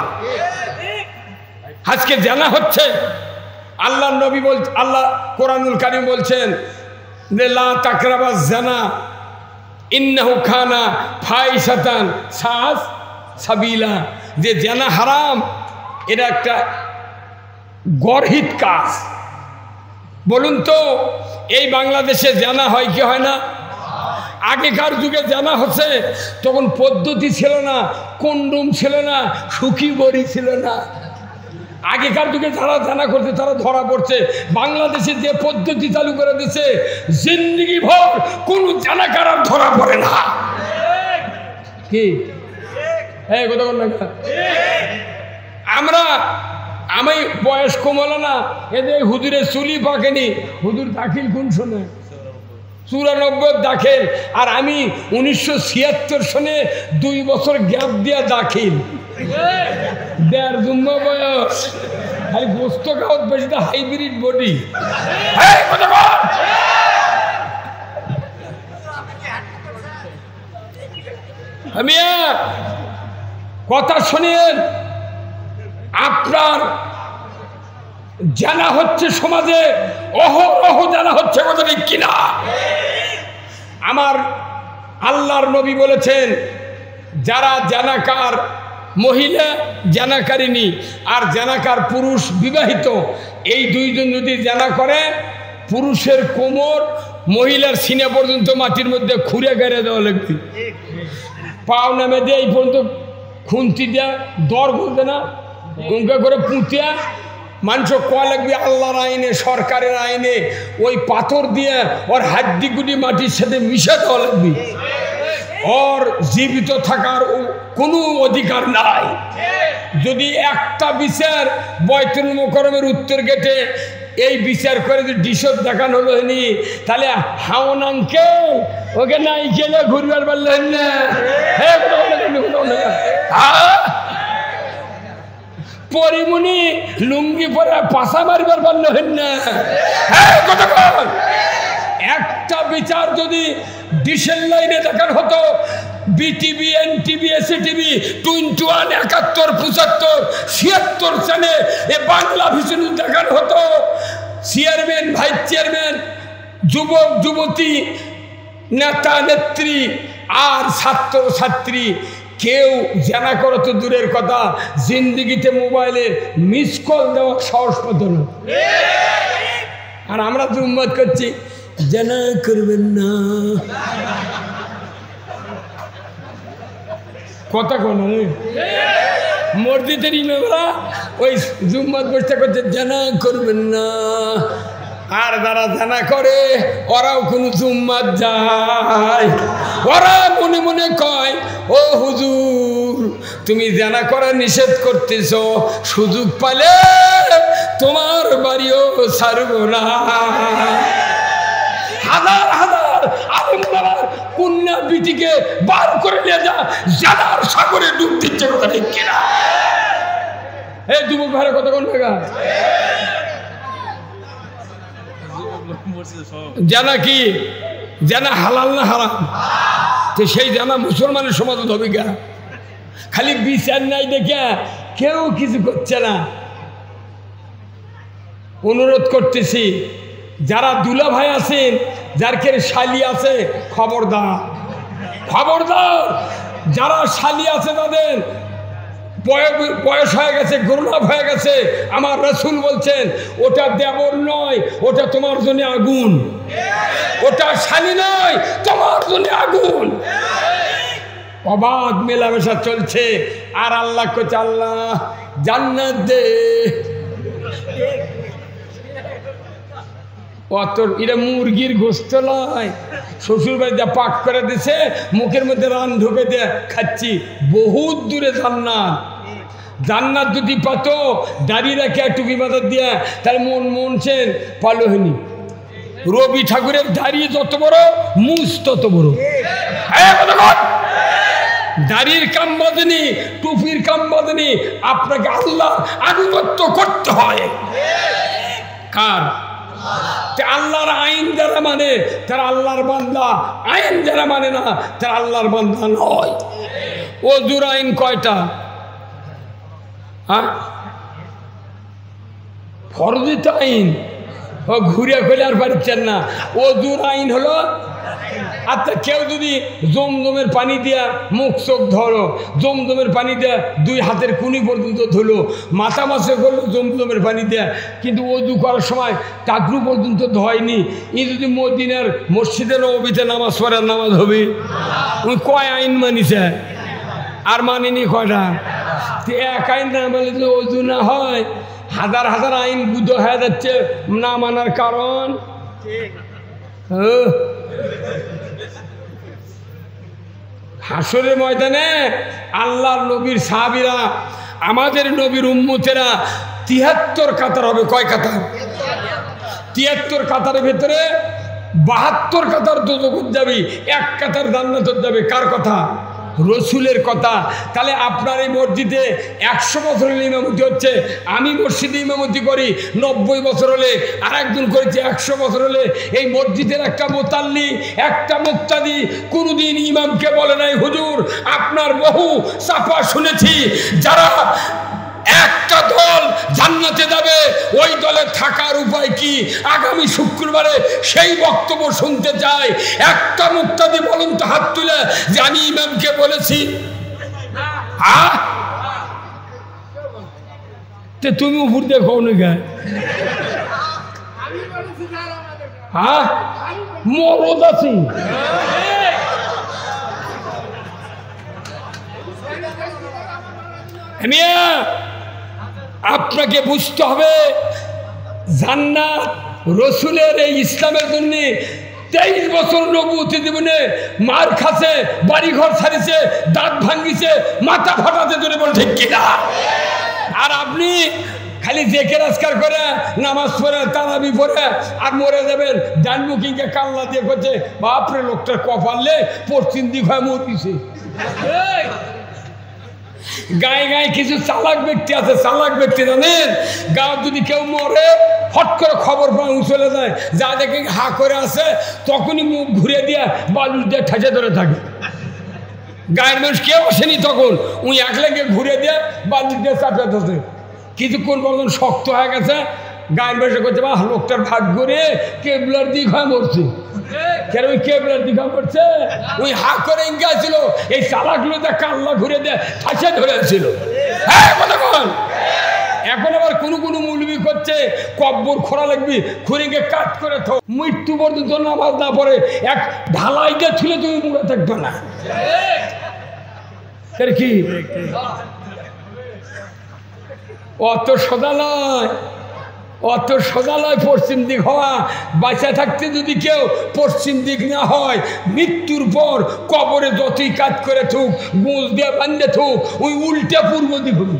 আজকে জেনা হচ্ছে, আল্লাহ নবী বলছেন, আল্লাহ কোরআনুল কারীম বলছেন যে লা তাকরাবাজ জানা ইন্নাহু খানা ফাহিশাতান সাবিলা, যে জেনা হারাম, এটা একটা গর্হিত কাজ। বলুন তো এই বাংলাদেশে জেনা হয় কি হয় না? আগেকার যুগে জানা হচ্ছে, তখন পদ্ধতি ছিল না, কন্ডম ছিল না, সুখী বড়ি ছিল না। আগেকার যুগে যারা জানা করছে তারা ধরা পড়ছে। বাংলাদেশে যে পদ্ধতি চালু করে দিচ্ছে, জিন্দেগি ভর কোনো জানাকার আর ধরা পড়ে না। কি আমি বয়স কমলো না, এদের হুজুরের চুলি পাকেনি, হুজুর দাখিল কোন শোনে 94 দাখিল, আর আমি 1976 সনে 2 বছর গ্যাপ দিয়া দাখিল, 1.5 জুম্মা বয়স, খালি গোস্ত খাওয়াত বেশি, হাইব্রিড বডি। আমি কথা শুনেন, আপনার জানা হচ্ছে সমাজে, অহরহ জানা হচ্ছে, কথা ঠিক কিনা? আমার আল্লাহর নবী বলেছেন, যারা জানাকার মহিলা জানাকারিনী আর জানাকার পুরুষ বিবাহিত, এই দুইজন যদি জানা করে, পুরুষের কোমর মহিলার সিনা পর্যন্ত মাটির মধ্যে খুঁড়ে গেড়ে দেওয়া লাগবে, পাও নামে দিয়ে এই পর্যন্ত খুন্তি দেয়া, দর বলতে না উঙ্কা করে পুঁতিয়া মানুষ কয়া লাগবে, আল্লাহর আইনে, সরকারের আইনে ওই পাথর দিয়ে ওর হাড্ডিগুলি মাটির সাথে মিশে দেওয়া লাগবে। ওর জীবিত থাকার কোনো অধিকার নাই। যদি একটা বিচার বয়তুল মোকাররমের উত্তর গেটে এই বিচার করে যদি ডিশত দেখানো হলো নি, তাহলে হাওন আঙ্কেল ওকে নাই গেলে ঘুরবার পারলেন না, পরিমণি লুঙ্গি পরে পাশা মারবার পারলেন না। একটা বিচার যদি ডিশের লাইনে দেখানো হতো, বিটিভি, এনটিভি, এসিটিভি, 21, 71, 75, 76 চ্যানেল এ বাংলা ভিশন দেখানো হতো, চেয়ারম্যান, ভাইস চেয়ারম্যান, যুবক যুবতী, নেতা নেত্রী আর ছাত্র ছাত্রী কেউ জানা করো তো দূরের কথা, জিন্দিগিতে মোবাইলের মিস কল দেওয়া সাহস পেত না। আর আমরা তো উম্মত করছি জানা করবেন না, কথা কোন মসজিদের ইমামরা ওই জুম্মাত বসতে করছে জানা করবেন না, আর যারা জানা করে ওরাও কোনো জুম্মাত যায়, ওরা মনে মনে কয় ও হুজুর তুমি জানা করা নিষেধ করতেছ, সুযোগ পালে তোমার বাড়িও ছাড়ব না। হাজার হাজার আলেমুলামার কন্যা বিটিকে বার করে নিয়ে যা জানার সাগরে ডুব দিচ্ছে, কথা ঠিক কিনা? এই যুবক ভাইরা কথা কোন জায়গা? জানা কি জানা হালাল না হারাম? তো সেই জানা মুসলমানের সমাজত হবে গা? খালি বিচার নাই দেখে কেউ কিছু করছে না। অনুরোধ করতেছি, যারা দুলা ভাই আছেন, যার কে শালি আছে, খবরদার খবরদার। যারা শালি আছে তাদের বয়স হয়ে গেছে, গ্রহণ হয়ে গেছে, আমার রাসূল বলছেন ওটা দেবর নয়, ওটা তোমার জন্য আগুন। ওটা শালি নয়, তোমার জন্য আগুন। অবাধ মেলামেশা চলছে, আর আল্লাহ কোচ আল্লাহ জান্নাত দে। অত এটা মুরগির গোস্ত নয়, শ্বশুর বাড়িতে পাক করে দিছে, মুখের মধ্যে রান ঢুকে দিয়ে খাচ্ছি। বহুত দূরে জান্নাত। জান্নাত যদি পাত দাঁড়িয়ে রাখে টুপি মাথা দিয়া, তার মনছেন পালো হয়নি। রবি ঠাকুরের দাঁড়িয়ে যত বড়, মুস তত বড়। দাড়ির কাম বাঁধেনি, টুপির কাম বাঁধেনি, আপনাকে আল্লাহ আনুগত্য করতে হয়। কার? আল্লাহর আইন যারা মানে তারা আল্লাহর বান্দা, আইন যারা মানে না তারা আল্লাহর বান্দা নয়। ওযুর আইন কয়টা? হ্যাঁ, ফরজিত আইন ও ঘুরে ফেলে আর পারছেন না। ওযুর আইন হলো, আচ্ছা কেউ যদি জমজমের পানি দিয়া মুখ চোখ ধরো, জমজমের পানি দেয়া দুই হাতের কুনি পর্যন্ত ধুলো, মাথা মাসে করলো জমজমের পানি দেয়া, কিন্তু ওযু করার সময় টাকরু পর্যন্ত ধোয়নি, ই যদি মদিনার মসজিদের নববীতে নামাজ পড়ার নামাজ হবে? উনি কয় আইন মানিছে আর মানিনি কয়টা? এক আইন না মানলে যদি ওযু না হয়, হাজার হাজার আইন বুদ্ধ হয়ে যাচ্ছে না মানার কারণ। হাসরের ময়দানে আল্লাহর নবীর সাহাবীরা, আমাদের নবীর উম্মতেরা ৭৩ কাতার হবে। কয় কাতার? ৭৩ কাতারের ভেতরে ৭২ কাতার দোজখে যাবি, এক কাতার জান্নাতে যাবে। কার কথা? রসুলের কথা। তাহলে আপনার এই মসজিদে ১০০ বছর হলে ইমামতি হচ্ছে, আমি মসজিদে ইমামতি করি ৯০ বছর হলে, আর একজন করেছে ১০০ বছর হলে। এই মসজিদের একটা মোতাল্লি, একটা মুক্তাদি কোনোদিন ইমামকে বলে নাই হুজুর আপনার বহু চাপা শুনেছি, যারা একটা দল জান্নাতে যাবে, ওই দলে থাকার উপায় কি? আগামী শুক্রবারে সেই বক্তব্য শুনতে চাই। একটা মুক্তাদি বলুন তো হাত তুলে যে আমি ইমামকে বলেছি। তুমি উপর দিয়ে কও না গে? হ্যাঁ, মরদ আছি। আপনাকে বুঝতে হবে, জান্নাত রসুলের এই ইসলামের জন্য 23 বছর নবুয়তি জীবনে মার খাচ্ছে, বাড়িঘর ছাড়িছে, দাঁত ভাঙ্গিছে, মাথা ফাটাতে ধরে বলে ঠিক কিনা? আর আপনি খালি জেকের আজকার করে, নামাজ পড়ে, তারাবি পড়ে আর মরে যাবেন। ডানমুখীকে কাল্লা দিয়ে করছে, বাপরে লোকটার কপালে পশ্চিম দিক হয়ে মরিছে। গায়ে গায়ে কিছু চালাক ব্যক্তি আছে, চালাক ব্যক্তি জানেন, গাঁও যদি কেউ মরে হট করে খবর পায় চলে যায়, যা দেখে হা করে আসে, তখনই মুখ ঘুরে দিয়ে বালুর দিয়ে ঠেসে ধরে থাকে। গায়ের মানুষ কেউ আসেনি তখন, উনি একলাকে ঘুরে দিয়ে বালুর দিয়ে চাপে ধরছে। কিছুক্ষণ বলুন শক্ত হয়ে গেছে, গায়ের মানুষ করছে বা লোকটার ভাগ্য রে কেবলার দিক হয়ে মরছে। কেন ওই কেবলার দিক হয়ে মরছে? ওই হা করে ইঙ্গা ছিল, এই চালাগুলো দিয়ে কাল্লা ঘুরে দিয়ে ঠাসে ধরেছিল। হ্যাঁ কতক্ষণ? এখন আবার কোনো কোনো মৌলবি করছে কব্বর খোঁড়া লাগবি, খুঁড়িকে কাট করে থো, মৃত্যু পর্যন্ত নামাজ না পড়ে এক ঢালাইকে ছিল, তুমি মুড়ে থাকবে না। কি অত সোজা নয়, অত সোজা নয় পশ্চিম দিক হওয়া। বাঁচা থাকতে যদি কেউ পশ্চিম দিক না হয়, মৃত্যুর পর কবরে যতই কাজ করে থুক, গোঁজ দিয়ে বান্ধে থুক, ওই উল্টে পূর্ব দিক হবে।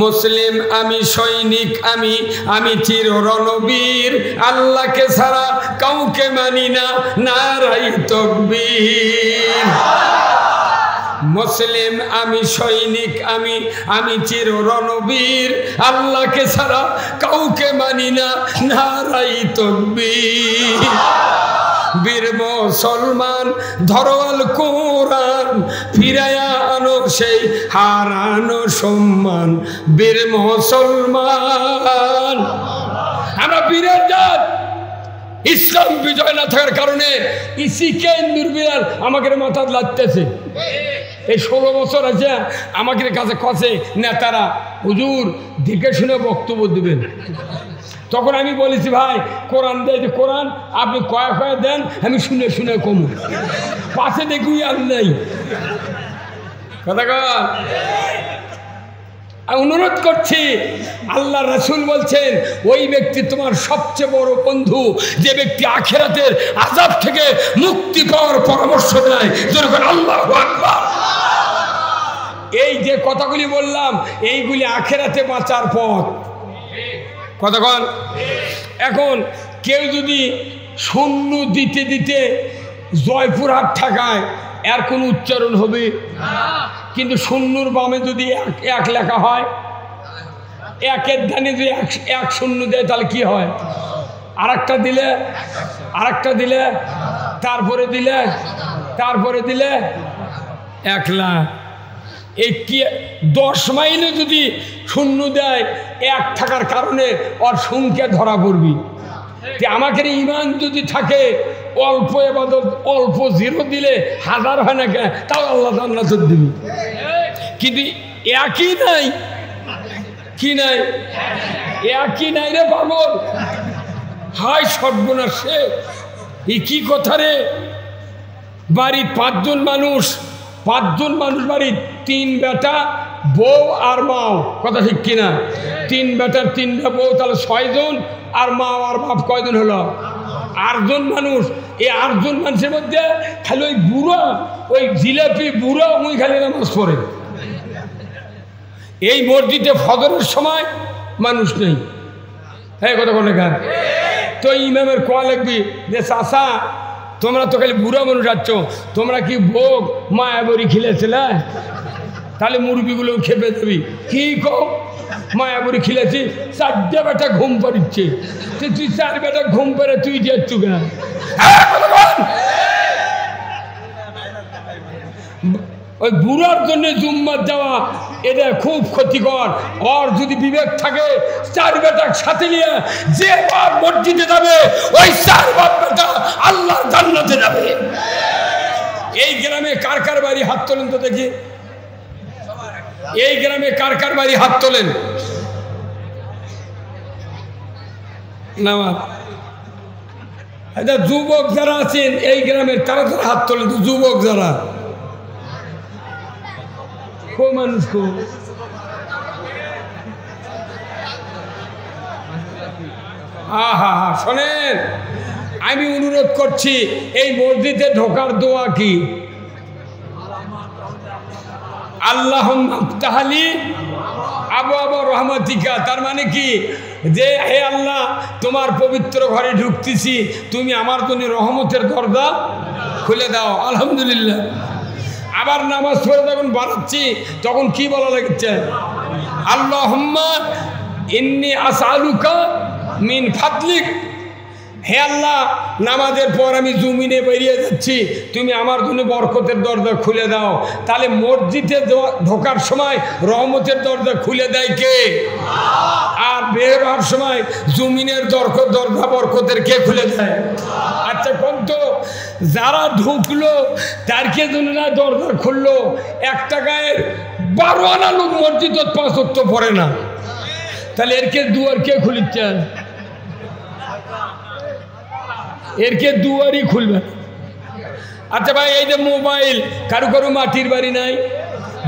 মুসলিম আমি, সৈনিক আমি, আমি চির রণবীর, আল্লাহকে ছাড়া কাউকে মানি না, নারাই তাকবীর। মুসলিম আমি, সৈনিক আমি, আমি চির রণবীর, আল্লাহকে ছাড়া কাউকে মানি না, নারাই তাকবীর। বীর মুসলমান ধরো আল কোরআন, ফিরায়া আনো সেই হারানো সম্মান। বীর মুসলমান আমরা বীরের জাত। ইসলাম বিজয় না থাকার কারণে ইসিকে দুর্বিরাল আমাকে মাথা লাগতেছে। এই 16 বছর আছে আমাকে কাছে কষে নেতারা, হুজুর দেখে শুনে বক্তব্য দিবেন। তখন আমি বলেছি ভাই কোরআন দেয়, কোরআন আপনি কয়া কয়া দেন, আমি শুনে শুনে কমু, পাশে দেখুই আর নেই কথা কন। অনুরোধ করছি, আল্লাহ রাসূল বলছেন ওই ব্যক্তি তোমার সবচেয়ে বড় বন্ধু যে ব্যক্তি আখিরাতের আযাব থেকে মুক্তি পাওয়ার পরামর্শ দেয়। যেরকম আল্লাহু আকবার। এই যে কথাগুলি বললাম এইগুলি আখিরাতে বাঁচার পথ কতক্ষণ। এখন কেউ যদি শূন্য দিতে দিতে জয়পুরহাট ঠাকায়, এর কোনো উচ্চারণ হবে, কিন্তু শূন্যর বামে যদি এক লেখা হয়, একের ধানে যদি এক শূন্য দেয় তাহলে কি হয়? আরেকটা দিলে, আরেকটা দিলে, তারপরে দিলে, তারপরে দিলে 1 লাখ। এই কি 10 মাইলে যদি শূন্য দেয়, 1 থাকার কারণে ওর সংখ্যা ধরা পড়বি। আমাকে ইমান যদি থাকে, অল্প ইবাদত অল্প 0 দিলে 1000 হয় না কেন, তাও আল্লাহ জান্নাত দিবি। কিন্তু একই নাই, কি নাই, একই নাই রে পাগল। হায় সর্বনাশে, এই কি কথা রে। বাড়ির 5 জন মানুষ, 5 জন মানুষ বাড়ির, 3 বেটা বউ আর মাও, কথা ঠিক কিনা? 3 বেটার 3টা বউ, তাহলে 6 জন, আর মা আর বাপ কয়জন হলো? 8 জন মানুষ। এই 8 জন মানুষের মধ্যে খালি ওই বুড়ো, ওই জিলাপি বুড়ো ওই খালি নামাজ পড়ে। এই মসজিদে ফজরের সময় মানুষ নেই। হ্যাঁ কথা বলে গান। তো ইমামের কোয়া লাগবি যে চাষা তোমরা তো খালি বুড়া মানুষ যাচ্ছ, তোমরা কি ভোগ মায়াবরী খেলেছিলে? তাহলে মুরগিগুলো খেপে দেবি। কি কো মায়াবরী খেলেছি, 4টে বেটা ঘুম পাড়িচ্ছে, তুই 4 বেটা ঘুম পাড়ে তুই যাচ্ছ কেন? ওই বুড়ার জন্য জুম্মার দেওয়া এটা খুব ক্ষতিকর। ওর যদি বিবেক থাকে, 4 বেটার সাথে নিয়ে যে বাপ মসজিদে যাবে, ওই 4 বাপ বেটা আল্লাহর জান্নাতে যাবে। এই গ্রামে কার কার বাড়ি হাত তোলেন তো দেখি। এই গ্রামে কার কার বাড়ি হাত তোলেন না? যুবক যারা আছেন এই গ্রামের, তারা তারা হাত তোলেন তো। যুবক যারা মানুষ শোনেন, আমি অনুরোধ করছি, এই মসজিদে ঢোকার দোয়া কি? আল্লাহুম্মা আফতাহলি আবওয়াবা রহমাতিকা। তার মানে কি? যে হে আল্লাহ, তোমার পবিত্র ঘরে ঢুকতেছি, তুমি আমার জন্য রহমতের দরজা খুলে দাও। আলহামদুলিল্লাহ। আবার নামাজ পড়ে যখন বাড়াচ্ছি তখন কি বলা লাগছে? আল্লাহুম্মা ইন্নী আসআলুকা মিন ফাদলিক। হে আল্লাহ, নামাজের পর আমি জমিনে বেরিয়ে যাচ্ছি, তুমি আমার জন্য বরকতের দরজা খুলে দাও। তাহলে মসজিদে ঢোকার সময় রহমতের দরজা খুলে দেয় কে? আর বের হওয়ার সময় জমিনের দরজা বরকতের কে খুলে দেয়? আচ্ছা কোন তো যারা ঢুকলো তারকে জন্য না দরজা খুললো, 1 টাকায় 12 আনা লোক মসজিদ 5 ওয়াক্ত পড়ে না, তাহলে এরকে দুয়ার কে খুলিচ্ছে? এরকে দুয়ারই খুলবে। আচ্ছা ভাই, এই যে মোবাইল, কারো কারো মাটির বাড়ি নাই,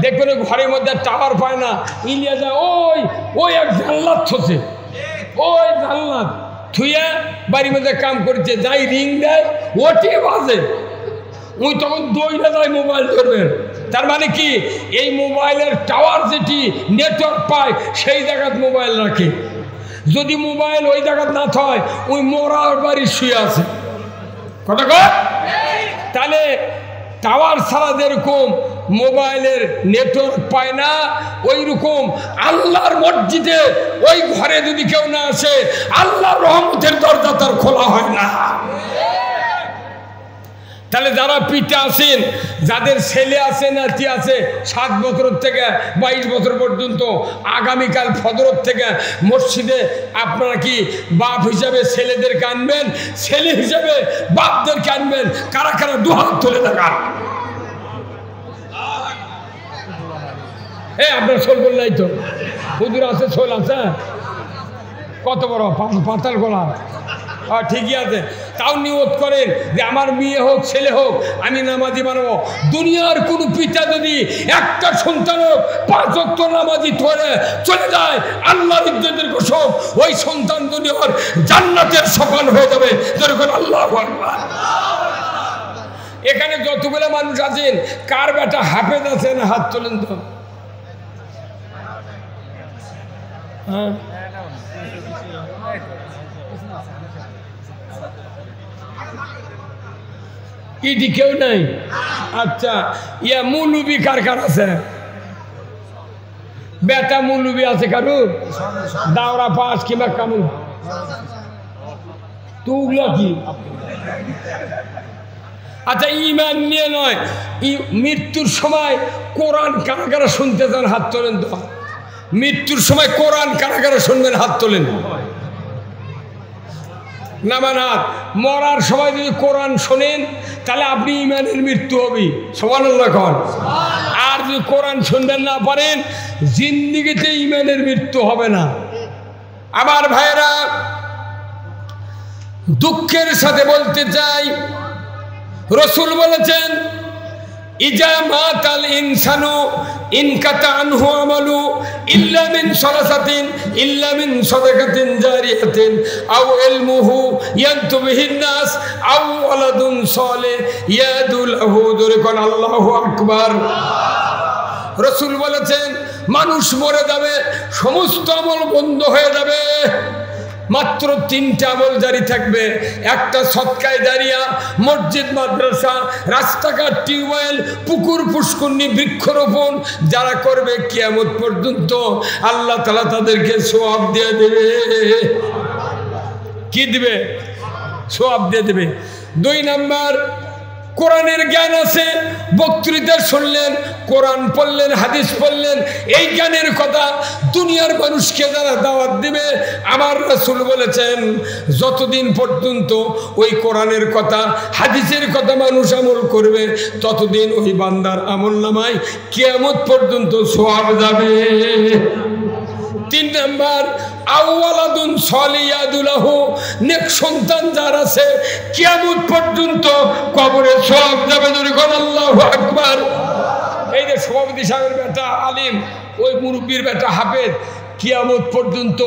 দেখবেন ঘরের মধ্যে টাওয়ার পায় না, ইলিয়া যায় ওই এক জানলাত থসে, ওই জানলাত থুইয়া বাড়ির মধ্যে কাম করছে, যাই রিং দেয় ওটি বাজে, ওই তখন দৌড়ে যায় মোবাইল ধরবেন। তার মানে কি? এই মোবাইলের টাওয়ার যেটি নেটওয়ার্ক পায় সেই জায়গায় মোবাইল রাখে। যদি মোবাইল ওই জায়গায় না থাকে, ওই মোরার বাড়ি শুয়ে আছে। কথা কয়? তাহলে টাওয়ার ছাড়া যেরকম মোবাইলের নেটওয়ার্ক পায় না, ওই রকম আল্লাহর মসজিদে ওই ঘরে যদি কেউ না আসে আল্লাহর রহমতের দরজা তার খোলা হয় না। তাহলে যারা পিতা আছেন, যাদের ছেলে আছে নাতি আছে 7 বছর থেকে 22 বছর পর্যন্ত, আগামীকাল ফজর থেকে মসজিদে আপনারা কি বাপ হিসাবে ছেলেদেরকে আনবেন, ছেলে হিসাবে বাপদেরকে আনবেন? কারা কারা দুহাত তুলে দেখান। আপনার শোল বললাই তো হুজুর আছে, শোল আছে কত বড় পাতাল গলা, ঠিকই আছে। তাও নিয়ত করেন যে আমার মেয়ে হোক ছেলে হোক আমি নামাজি বানাবো। দুনিয়ার কোনো পিতা যদি একটা সন্তান হোক 5 ওয়াক্ত নামাজি ধরে চলে যায়, আল্লাহর ইজ্জতের ঘোষক, ওই সন্তান দুনিয়ার জান্নাতের সফল হয়ে যাবে। যেরকম আল্লাহু আকবার। এখানে যতগুলো মানুষ আছেন কার বেটা হাফেজ আছেন? হাত তোলেন তো। হ্যাঁ, ইডি কেউ নাই? আচ্ছা, ইয়া মুলুবি কার কার আছে? বেটা মুলুবি আছে কারুর? দাওরা পাস কিংবা কামুল তুগলা কি? আচ্ছা, ইমান নিয়ে নয়, মৃত্যুর সময় কোরআন কারা কারা শুনতে চান? হাত তোলেন তো। মৃত্যুর সময় কোরআন কারা কারা শুনবেন? হাত তোলেন। নামানাথ মরার সময় যদি কোরআন শোনেন তাহলে আপনি ইমানের মৃত্যু হবে। সুবহানাল্লাহ কোন। আর যদি কোরআন শুনবেন না পারেন জিন্দেগিতে ইমানের মৃত্যু হবে না। আমার ভাইরা, দুঃখের সাথে বলতে চাই, রাসূল বলেছেন ইজা মাতাল ইনসানু ইনকাতা আনহু আমালু ইল্লা মিন সালাসাতিন ইল্লা মিন সাদাকাতিন জারিয়াতিন আও ইলমুহু ইয়ানতুবিহিন নাস আও ওয়ালাদুন সালিহ ইয়াদু লাহু। যখন আল্লাহু আকবার। রাসূল বলেছেন মানুষ মরে যাবে, সমস্ত আমল বন্ধ হয়ে যাবে, মাত্র 3টা আমল জারি থাকবে। একটা সদকায়ে জারিয়া, মসজিদ মাদ্রাসা, রাস্তাঘাট, টিউবওয়েল, পুকুর পুষ্করণী, বৃক্ষরোপণ যারা করবে কিয়ামত পর্যন্ত আল্লাহ তাআলা তাদেরকে সওয়াব দিয়ে দেবে। কি দিবে? সওয়াব দিয়ে দেবে। 2 নাম্বার, কোরআনের জ্ঞান আছে, বক্তৃতা শুনলেন, কোরআন পড়লেন, হাদিস পড়লেন, এই জ্ঞানের কথা দুনিয়ার মানুষকে যারা দাওয়াত দিবে, আমার রাসূল বলেছেন যতদিন পর্যন্ত ওই কোরআনের কথা হাদিসের কথা মানুষ আমল করবে ততদিন ওই বান্দার আমলনামায় কিয়ামত পর্যন্ত সওয়াব যাবে। 3 নাম্বার, আওয়ালাদুন সালিয়াদুলাহু, নেক সন্তান যার আছে কিয়ামত পর্যন্ত কবরে সওয়াব যাবে। যখন আল্লাহু আকবার। এই যে সভাপতি সাহেবের বেটা আলিম, ওই মুরব্বীর বেটা হাফেজ, কিয়ামত পর্যন্ত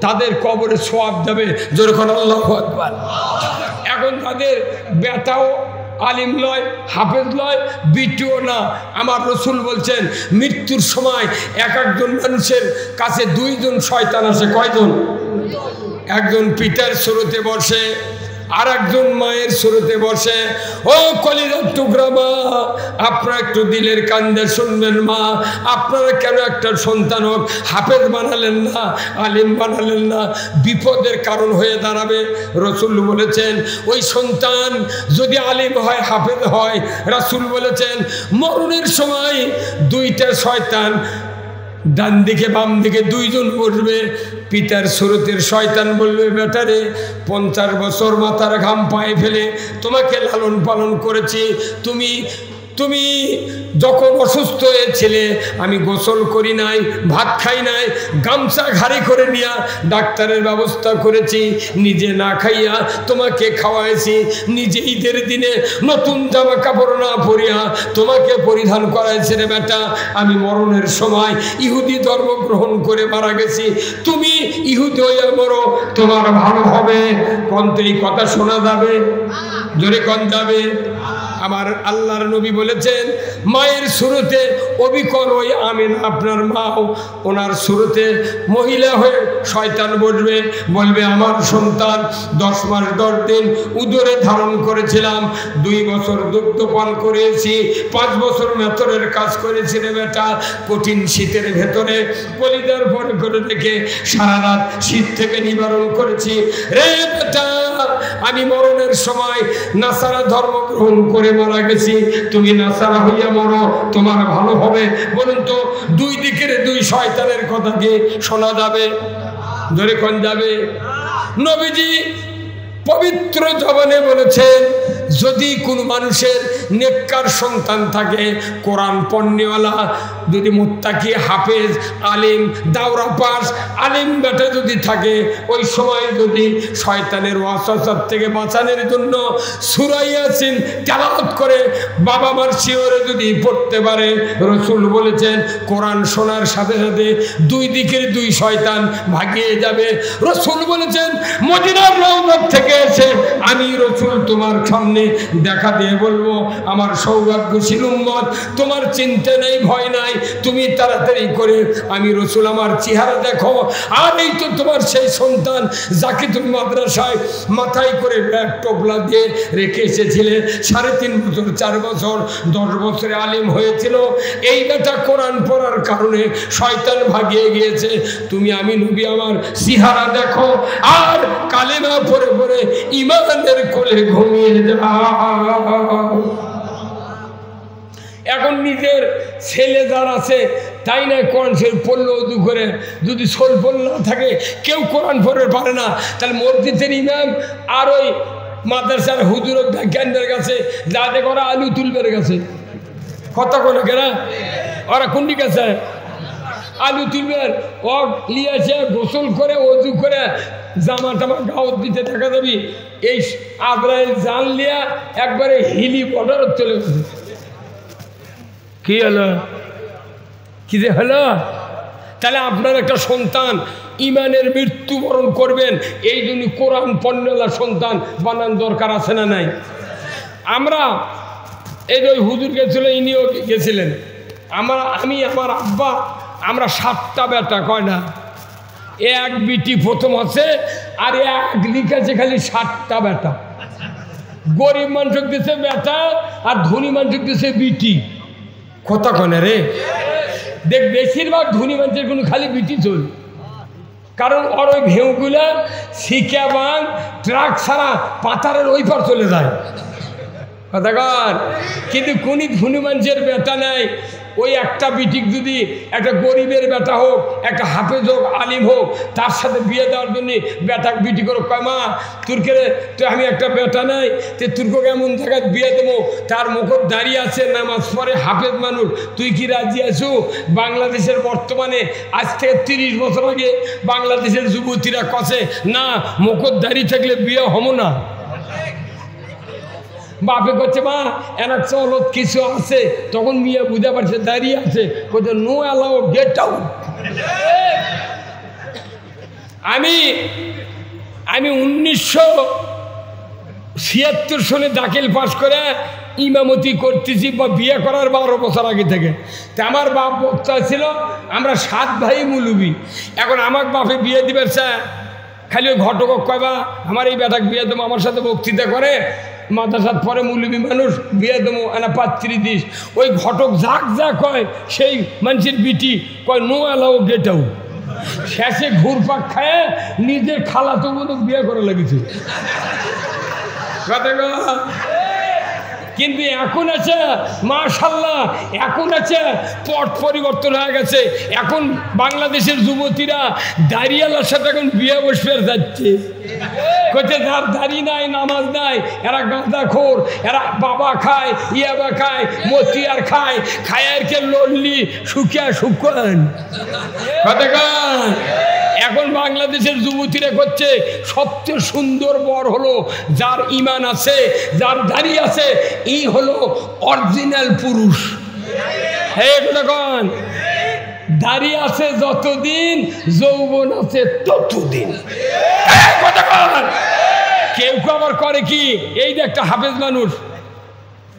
তাদের কবরে সওয়াব যাবে। যখন আল্লাহু আকবার। এখন তাদের বেটাও আলিম লয়, হাফেজ লয়, বিটিও না। আমার রাসূল বলছেন মৃত্যুর সময় একজন মানুষের কাছে 2 জন শয়তান আসে। কয়জন? একজন পিতার সুরতে বসে, আর একজন মায়ের সুরতে বসে। ও কলিজার টুকরা মা, আপনারা একটু দিলের কান্দে শুনবেন। মা, আপনারা কেন একটা সন্তান হোক হাফেজ বানালেন না, আলিম বানালেন না? বিপদের কারণ হয়ে দাঁড়াবে। রাসূল বলেছেন ওই সন্তান যদি আলিম হয়, হাফেজ হয়, রাসূল বলেছেন মরণের সময় 2টা শয়তান ডান দিকে বাম দিকে 2 জন বসবে। পিতার সুরতের শয়তান বলবে বেটারে 50 বছর মাথার ঘাম পায়ে ফেলে তোমাকে লালন পালন করেছি, তুমি যখন অসুস্থ হয়েছিলে আমি গোসল করি নাই, ভাত খাই নাই, গামছা ঘাড়ি করে নিয়ে ডাক্তারের ব্যবস্থা করেছি, নিজে না খাইয়া তোমাকে খাওয়াইছি, নিজে ঈদের দিনে নতুন জামা কাপড় না পরিয়া তোমাকে পরিধান করাইছি। রে বেটা, আমি মরণের সময় ইহুদি ধর্ম গ্রহণ করে মারা গেছি, তুমি ইহুদি হইয়া মরো, তোমার ভালো হবে। কন্ত এই কথা শোনা যাবে? জোরে কন যাবে? আমার আল্লাহর নবী বলেছেন মায়ের শুরুতে অবিকল ওই আমিনা আপনার মাও ওনার শুরুতে মহিলা হয়ে শয়তান বসবে, বলবে আমার সন্তান 10 মাস 10 দিন উদরে ধারণ করেছিলাম, 2 বছর দুগ্ধ পান করেছি, 5 বছর মেথরের কাজ করেছি রে বেটা, কঠিন শীতের ভেতরে কলিজার পরে করে রেখে সারা রাত শীত থেকে নিবারণ করেছি রে বেটা। আমি মরণের সময় নাসারা ধর্ম গ্রহণ করে মারা গেছি, তুমি নাসারা হইয়া মরো, তোমার ভালো হবে। বলুন তো 2 দিকের 2 শয়তানের কথা কি শোনা যাবে? ধরে কোন যাবে? নবীজি পবিত্র জবানে বলেছেন যদি কোনো মানুষের নেককার সন্তান থাকে, কোরআন পড়নেওয়ালা, যদি মুত্তাকি হাফেজ আলিম দাওরা পাস আলিম বেটা যদি থাকে, ওই সময় যদি শয়তানের ওয়াসওয়াসা থেকে বাঁচানোর জন্য সূরা ইয়াসিন তেলাওয়াত করে বাবা মার শিওরে যদি পড়তে পারে, রাসূল বলেছেন কোরআন শোনার সাথে সাথে 2 দিকের 2 শয়তান ভাগিয়ে যাবে। রাসূল বলেছেন মদিনার রওজা থেকে এসে আমি রাসূল তোমার সামনে দেখা দিয়ে বলবো আমার সৌভাগ্যশীল উম্মত, তোমার চিন্তা নেই, ভয় নাই, তুমি তাড়াতাড়ি করে আমি রাসূল আমার চেহারা দেখো। আর এই তো তোমার সেই সন্তান যাকে তুমি মাদ্রাসায় মাথায় করে ব্যাগ টোপলা দিয়ে রেখে এসেছিলে, 3.5 বছর 4 বছর 10 বছরে আলিম হয়েছিল, এই বেটা কোরআন পড়ার কারণে শয়তান ভাগিয়ে গিয়েছে, তুমি আমি নবী আমার চেহারা দেখো আর কালেমা পড়ে পড়ে ইমানের কোলে ঘুমিয়ে যাও। এখন নিজের ছেলে যার আছে তাই না কোরআন শরীফ পড়লো উদু করে, যদি সোল পড়ল না থাকে কেউ কোরআন পড়তে পারে না, তাহলে মসজিদের ইমাম আর ওই মাদ্রাসার হুজুর জ্ঞানদের কাছে যা দেখে ওরা আলু তুলবের কাছে কথা কোনো কেনা, ওরা কোনটি কাছে আলু তুলবের, ও লিয়েছে গোসল করে অজু করে জামা টামা গাউত দিতে দেখা যাবি, এই আদ্রাইল জান লিয়া একবারে হিলি বর্ডার চলে গেছে। কি হলো? কি যে হলো? তাহলে আপনার একটা সন্তান ইমানের মৃত্যুবরণ করবেন, এই জন্য কোরআন পড়নেওয়ালা সন্তান বানান দরকার আছে না নাই? আমরা এই যে হুজুর গেছিল, ইনিও গেছিলেন, আমি আমার আব্বা আমরা 7টা বেটা, কয় না, 1 বিটি প্রথম আছে আর 1 লিখেছে খালি 7টা বেটা। গরিব মানুষকে দিছে বেটা আর ধনী মানুষকে দিছে বিটি। কথা কনে রে, দেখ বেশিরভাগ ধনী মানুষের কোনো খালি বিটি চল, কারণ ওর ওই ভেউগুলা শিকাবান ট্রাক ছাড়া পাতারের ওই পার চলে যায়। কথা কন, কিন্তু কোনই ধনী মানুষের বেটা নাই, ওই একটা বিটিক যদি একটা গরিবের বেটা হোক, একটা হাফেজ হোক, আলিম হোক, তার সাথে বিয়ে দেওয়ার জন্য বেটাক বিটি করে কয় মা তুরকে তো আমি একটা বেটা নাই, তো তুর্ককে এমন জায়গায় বিয়ে দেবো, তার মুখত দাঁড়িয়ে আছে, নামাজ পড়ে, হাফেজ মানুষ, তুই কি রাজি আছো? বাংলাদেশের বর্তমানে আজ থেকে 30 বছর আগে বাংলাদেশের যুবতীরা কছে না মুখত দাঁড়িয়ে থাকলে বিয়ে হবো না। বাপে করছে মা এনার চলত কিছু আছে, তখন মেয়ে বুঝে পারছে দাঁড়িয়ে আছে, বলছে নো অ্যালাউ গেট আউট। আমি 1976 সালে দাখিল পাস করে ইমামতি করতেছি, বা বিয়ে করার 12 বছর আগে থেকে। তা আমার বাপ বক্তা ছিল, আমরা 7 ভাই মুলুবি। এখন আমার বাপে বিয়ে দিবে খালি ওই ঘটক কয়বা আমার এই বেটাকে বিয়ে দেবো, আমার সাথে বক্তৃতা করে মাদ্রাসাত পরে মুলুবি মানুষ বিয়ে দেবো এনা পাত্রী দিস, ওই ঘটক যাক যা কয় সেই মানুষের বিটি কয় নো অ্যালাউ গেট আউট। শেষে ঘুরপাক খায় নিজের খালাতো বোনকে বিয়ে করে লেগেছে। কিন্তু এখন আছে মাশাআল্লাহ, এখন আছে পট পরিবর্তন হয়ে গেছে। এখন বাংলাদেশের যুবতীরা দাঁড়িয়ালার সাথে এখন বিয়ে বসবে যাচ্ছে, কোথায় যার দাড়ি নাই, নামাজ নাই, এরা গাঁদাখোর, এরা বাবা খায়, ইয়াবা খায়, মতিয়ার খায়, খায়ারকে লড়লি শুকিয়া শুকান। এখন বাংলাদেশের যুবতীরা করছে সবচেয়ে সুন্দর বর হলো যার ইমান আছে, যার দাড়ি আছে, এই হলো অরিজিনাল পুরুষ। হ্যাঁ কন, দাড়ি আছে যতদিন, যৌবন আছে ততদিন। কেউ আবার করে কি, এই যে একটা হাফেজ মানুষ,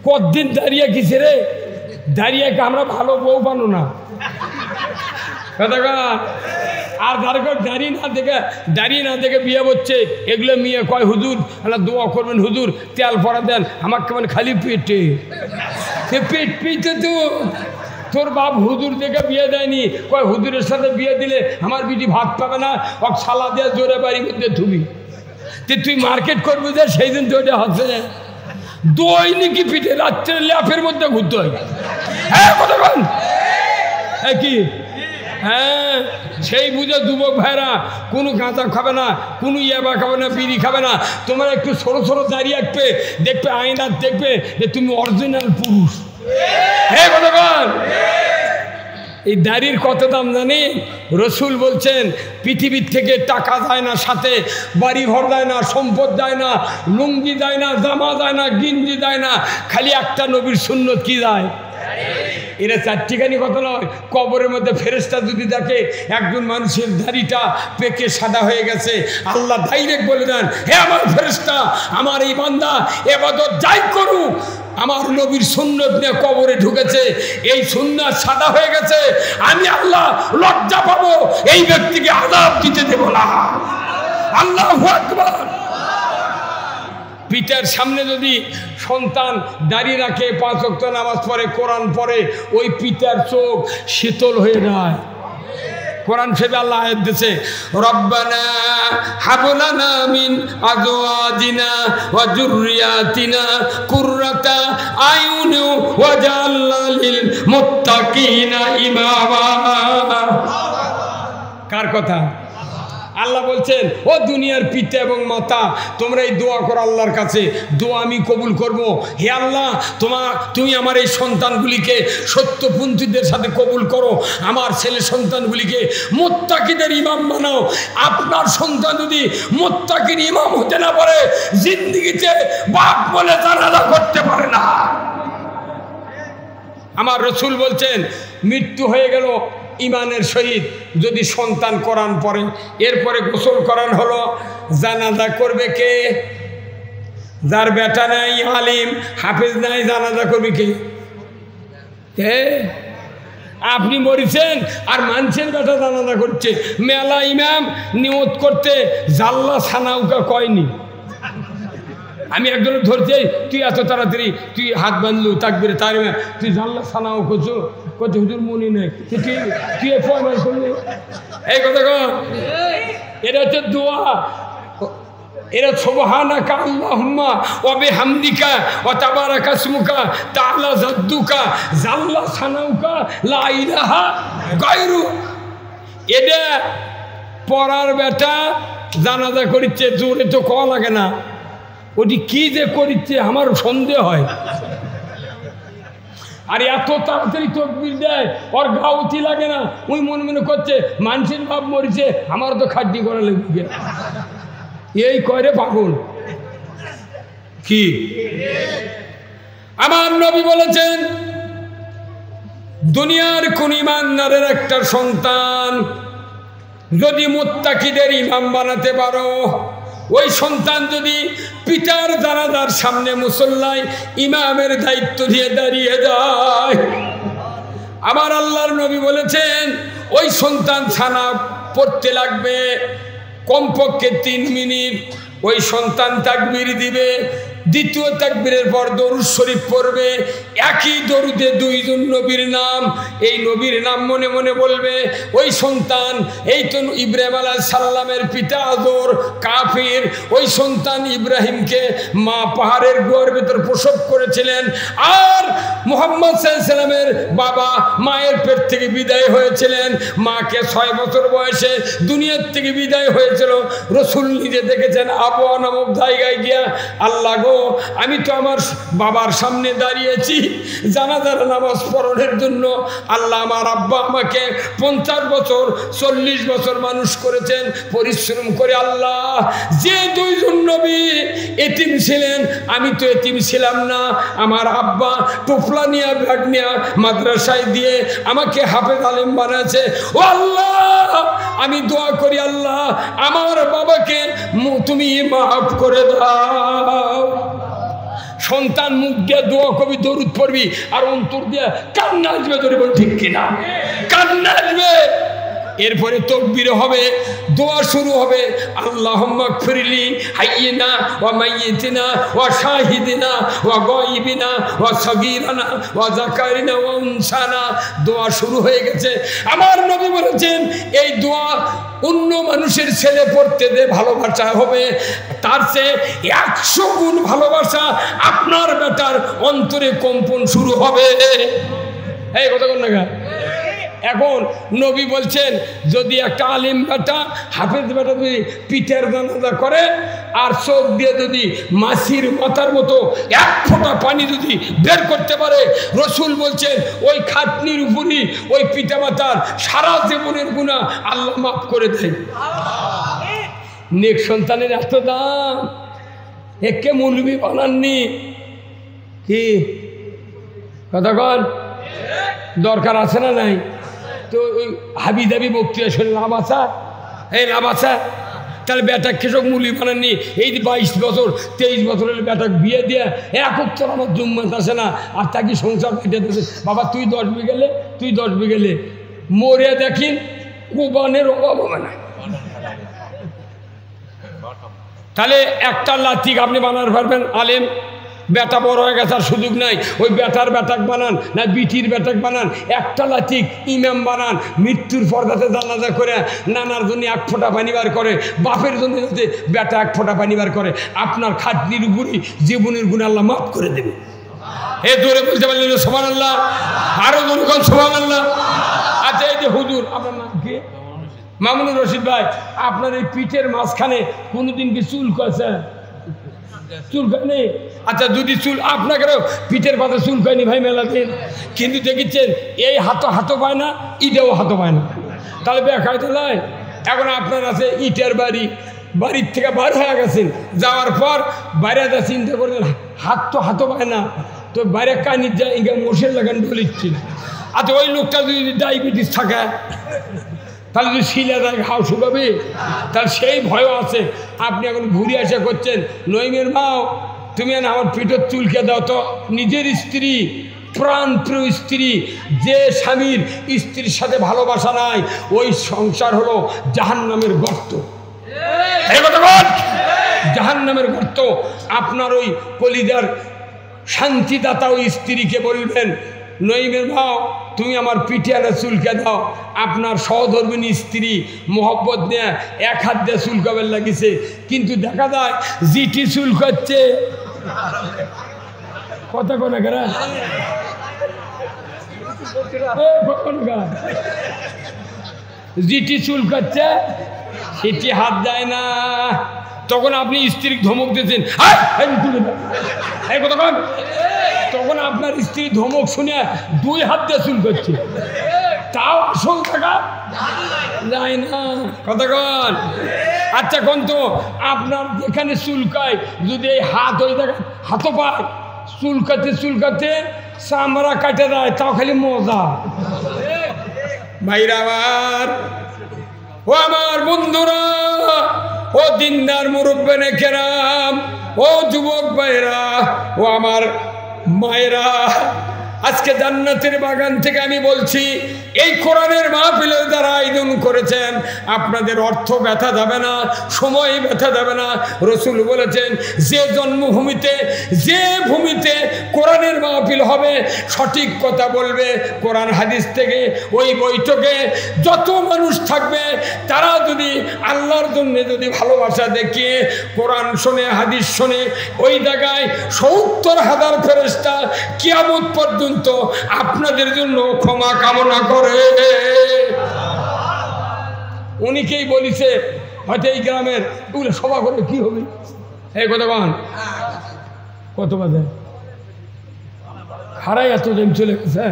কতদিন দাঁড়িয়ে গেছে রে, দাঁড়িয়ে আমরা ভালো বউ বানো না কথা। আর দাঁড়িয়ে না দেখে বিয়ে হচ্ছে, এগুলো মেয়ে কয় হুজুর দোয়া করবেন, হুজুর তেল পরা দেন, আমার কেমন খালি পেটে পেট পেটে তো তোর বাপ হুজুর দেখে বিয়ে দেয়নি, কয় হুজুরের সাথে বিয়ে দিলে আমার বিটি ভাত পাবে না, ওক সালা দিয়ে জোরে বাড়ির মধ্যে তুমি তুই মার্কেট করবি যে সেই দিন তো ওটা হচ্ছে দৈনিকই পিঠে রাত্রে ল্যাপের মধ্যে ঘুরতে হয়। হ্যাঁ কতক্ষণ কি হ্যাঁ সেই বুঝে যুবক ভাইরা কোনো গাঁজা খাবে না, কোনো ইয়াবা খাবে না, বিড়ি খাবে না। তোমরা একটু ছোটো ছোটো দাঁড়িয়ে রাখবে, দেখবে আয়নার দেখবে যে তুমি অরিজিনাল পুরুষ। হ্যাঁ কতক্ষণ এই দাড়ির কত দাম জানি? রসুল বলছেন পৃথিবীর থেকে টাকা যায় না, সাথে বাড়ি ঘর দেয় না, সম্পদ দেয় না, লুঙ্গি দেয় না, জামা দেয় না, গিঞ্জি দেয় না, খালি একটা নবীর সুন্নত কি যায়? এরা চারটিখানি কথা নয়। কবরের মধ্যে ফেরেশতা যদি দেখে একজন মানুষের দাড়িটা পেকে সাদা হয়ে গেছে, আল্লাহ ডাইরেক্ট বলে দেন, হে আমার ফেরেশতা, আমার এই বান্দা ইবাদত যাই করুক, আমার নবীর সুন্নত নিয়ে কবরে ঢুকেছে, এই সুন্নাত সাদা হয়ে গেছে, আমি আল্লাহ লজ্জা পাবো, এই ব্যক্তিকে আযাব দিতে দেব না। আল্লাহু আকবার। পিতার সামনে যদি সন্তান দাঁড়িয়ে রাখে, 5 ওয়াক্ত নামাজ পড়ে, কোরআন পড়ে, ওই পিতার চোখ শীতল হয়ে যায়। কোরআন শরীফে আল্লাহ আয়াত দিয়েছে, রব্বানা হাব লানা মিন আজওয়াজিনা ওয়া যুররিয়াতিনা কুররাতা আয়ুন ওয়াজআলনা লিল মুত্তাকিনা ইমামা। কার কথা? আল্লাহ বলছেন, ও দুনিয়ার পিতা এবং মাতা, তোমরা এই দোয়া করো আল্লাহর কাছে, দোয়া আমি কবুল করব। হে আল্লাহ, তুমি আমার এই সন্তানগুলিকে সত্যপন্থীদের সাথে কবুল করো, আমার ছেলে সন্তানগুলিকে মুত্তাকিদের ইমাম বানাও। আপনার সন্তান যদি মুত্তাকির ইমাম হতে না পারে, জিন্দেগিতে বাপ বলে জানাজা করতে পারে না। আমার রসুল বলছেন, মৃত্যু হয়ে গেল ইমানের সহিত যদি সন্তান কোরআন পড়ে, এরপরে গোসল করান হলো, জানাজা করবে কে? যার বেটা নাই, আলিম হাফেজ নাই, জানাজা করবে কে? আপনি মরিছেন আর মানুষের বেটা জানাজা করছে। মেলা ইমাম নিয়ত করতে জাল্লা সানাউকা কয়নি। আমি একজনের ধরছি, তুই এত তাড়াতাড়ি তুই হাত বাঁধলু তাকবিরে তার, তুই জানলা সানাও করছো, কত হুজুর মনে নেই, তুই ফরমাইশ করলি এই কথা কর। এটা হচ্ছে দোয়া। এরা সুবহানাকা আল্লাহুম্মা ওয়া বিহামদিকা ওয়া তাবারাকা ইসমুকা তাআলা জাদ্দুকা জাল্লা সানাউকা লা ইলাহা গায়রু। এটা পড়ার বেটা জানাজা করিচ্ছে, জোরে তো কওয়া লাগে না, ওটি কি যে করিচ্ছে আমার সন্দেহ হয়। আর এত তাড়াতাড়ি তকবীর দেয়, ওর গাউতি লাগে না, ওই মনে মনে করছে মানুষের বাপ মরিছে, আমার তো খাটনি করা লাগবে, এই করে পাগল। কি আমার নবী বলেছেন, দুনিয়ার কোন ইমানদারের একটা সন্তান যদি মুত্তাকিদের ইমাম বানাতে পারো, ওই সন্তান যদি পিতার জানাজার সামনে মুসল্লায় ইমামের দায়িত্ব দিয়ে দাঁড়িয়ে যায়, আমার আল্লাহর নবী বলেছেন ওই সন্তান ছানা পড়তে লাগবে কমপক্ষে 3 মিনিট। ওই সন্তান তাকবীর দিবে, দ্বিতীয় তাকবীরের পর দরুদ শরীফ পড়বে, একই দরুদে 2 জন নবীর নাম, এই নবীর নাম মনে মনে বলবে। ওই সন্তান, এই তো ইব্রাহিম আলাইহিস সালামের পিতা আজর কাফির, ওই সন্তান ইব্রাহিমকে মা পাহাড়ের গুহার ভেতর প্রসব করেছিলেন, আর মুহাম্মদ সাল্লাল্লাহু আলাইহি সাল্লামের বাবা মায়ের পেট থেকে বিদায় হয়েছিলেন, মাকে 6 বছর বয়সে দুনিয়ার থেকে বিদায় হয়েছিল। রসুল নিজে দেখেছেন আবওয়া নামক জায়গায় গিয়া, আল্লাহ গো, আমি তো আমার বাবার সামনে দাঁড়িয়েছি জানাজার নামাজ পড়ানোর জন্য, আল্লাহ আমার আব্বা আমাকে 50 বছর 40 বছর মানুষ করেছেন পরিশ্রম করে, আল্লাহ যে 2 জন নবী এতিম ছিলেন, আমি তো এতিম ছিলাম না, আমার আব্বা টোপলা নিয়ে ব্যাগ নিয়ে মাদ্রাসায় দিয়ে আমাকে হাফেজ আলেম বানাচ্ছে, ও আল্লাহ আমি দোয়া করি, আল্লাহ আমার বাবাকে তুমি মাফ করে দাও। সন্তান মুখ দিয়ে দোয়া কবি, দরুদ পড়বি, আর অন্তর দিয়ে কান্না আসবে, ধরে বল ঠিক কিনা? কান্না আসবে। এরপরে তাকবীর হবে, দোয়া শুরু হবে, আল্লাহুম্মা গফিরলি হাইয়িনা ওয়া মাইয়িতিনা ওয়া শাহিদিনা ওয়া গায়িবিনা ওয়া সগীরানা ওয়া যাকারিনা ওয়া উনসানা। দোয়া শুরু হয়ে গেছে। আমার নবী বলেছেন এই দোয়া অন্য মানুষের ছেলে পড়তে দে ভালোবাসা হবে, তার চেয়ে 100 গুণ ভালোবাসা আপনার বেটার অন্তরে কম্পন শুরু হবে। এই কথা কোন না? এখন নবী বলছেন যদি একটা আলিম বেটা, হাফেজ বেটা যদি পিঠের জানাজা করে আর চোখ দিয়ে যদি মাছির মাথার মতো 1 ফোঁটা পানি যদি বের করতে পারে, রসুল বলছেন ওই খাটনির উপরই ওই পিতা মাতার সারা জীবনের গুনাহ আল্লাহ মাফ করে দেয়। নেক সন্তানের এত দাম, একে মৌলবি বানাননি কি কথা কন? দরকার আছে না নাই? তো ওই হাবি দাবি বক্তৃতা শুনে লাভ আসা? এই লাভ আসা? তাহলে বেটা কৃষক মূল্য বানাননি। এই 22 বছর 23 বছরের বেটা বিয়ে দিয়ে এক উত্তর আমার জুম্মাত আসে না, আর তাকে সংসার কেটে দিয়েছে। বাবা তুই 10 বিঘেলে, তুই 10 বিঘেলে, মরে দেখিন কোরবানের অভাব হবে না। তাহলে একটা লাতিক আপনি বানাতে পারবেন আলেম? বেটা বড় হয়ে গেছে আর সুযোগ নাই, ওই বেটার বেটাক বানান না বিটির বেটাক বানান, একটা লাতিক ইমাম বানান, মৃত্যুর পর্দাতে জানাজা করে নানার জন্য 1 ফোঁটা পানি বার করে, বাপের জন্য যদি বেটা 1 ফোঁটা পানি বার করে, আপনার খাটনির উপরই জীবনের গুণ আল্লাহ মাফ করে দেবে। এ দূরে বলতে পারলেন সুবহানাল্লাহ, আরো জোরে কোন সুবহানাল্লাহ। আচ্ছা এই যে হুজুর, আপনার নাম কি? মামুনুর রশিদ ভাই, আপনার এই পিঠের মাঝখানে কোনোদিন কি চুল কয়েছে? চুল কাটনি? আচ্ছা যদি চুল আপনাকেও পিঠের পাতে চুল কায়নি ভাই মেলা দিন, কিন্তু দেখেছেন এই হাতও পায় না, ইটেও হাতও পায় না, তাহলে বেখায় তো নয়। এখন আপনার আছে ইটের বাড়ি, বাড়ির থেকে বার হয়ে গেছেন, যাওয়ার পর বাইরে যা চিন্তা করলেন হাতও পায় না, তো বাইরে কানি যায় ইঙ্গা মশার লাগান বলিচ্ছি। আচ্ছা ওই লোকটা যদি ডায়াবেটিস থাকে তাহলে যদি শিলা দেয় ঘাও শুকাবে, তাহলে সেই ভয়ও আছে। আপনি এখন ঘুরে আসা করছেন, নইমের মাও তুমি আমার পিঠের চুলকে দাও তো। নিজের স্ত্রী, প্রাণপ্রিয় স্ত্রী, যে স্বামীর স্ত্রীর সাথে ভালোবাসা নাই, ওই সংসার হলো জাহান্নামের গর্ত। জাহান্নামের গর্ত। আপনার ওই কলিজার শান্তিদাতা ওই স্ত্রীকে বলবেন, নইমের ভাও তুমি আমার পিঠিয়ারে চুলকে দাও। আপনার সহধর্মিনী স্ত্রী মোহব্বত নিয়ে 1 হাত দিয়ে চুলকাবের লাগিছে, কিন্তু দেখা যায় জিটি চুল করছে। কথা কোন জিটি চুল করছে, সেটি হাত দেয় না। তখন আপনি স্ত্রী ধমক দিয়েছেন, তখন আপনার স্ত্রী ধমক শুনে 2 হাত দিয়ে চুল করছে, তাও আসল টাকা যায় না। কতক্ষণ? আচ্ছা কোন তো আপনার যেখানে চুলকায় যদি এই হাত ওই জায়গায় হাতও পায়, চুলকাতে চামড়া কাটে দেয়, তাও খালি মজা। ভাইরা আমার, ও আমার বন্ধুরা, ও দিনদার মুরব্বানে কেরাম, ও যুবক ভাইরা, ও আমার মায়েরা, আজকে জান্নাতের বাগান থেকে আমি বলছি, এই কোরআনের মাহফিলে যারা আয়োজন করেছেন, আপনাদের অর্থ ব্যথা যাবে না, সময় ব্যথা যাবে না। রসুল বলেছেন যে জন্মভূমিতে, যে ভূমিতে কোরআনের মাহফিল হবে, সঠিক কথা বলবে কোরআন হাদিস থেকে, ওই বৈঠকে যত মানুষ থাকবে তারা যদি আল্লাহর জন্য যদি ভালোবাসা দেখিয়ে কোরআন শোনে, হাদিস শোনে, ওই জায়গায় 70,000 ফেরেশতা কিয়ামত পর্যন্ত আপনাদের জন্য ক্ষমা কামনা করে। উনিকেই বলিছে, হয়তো এই গ্রামের ওগুলো সভা করে কি হবে? এই কতক্ষণ কত বাজে খারাই এত দিন চলে গেছে।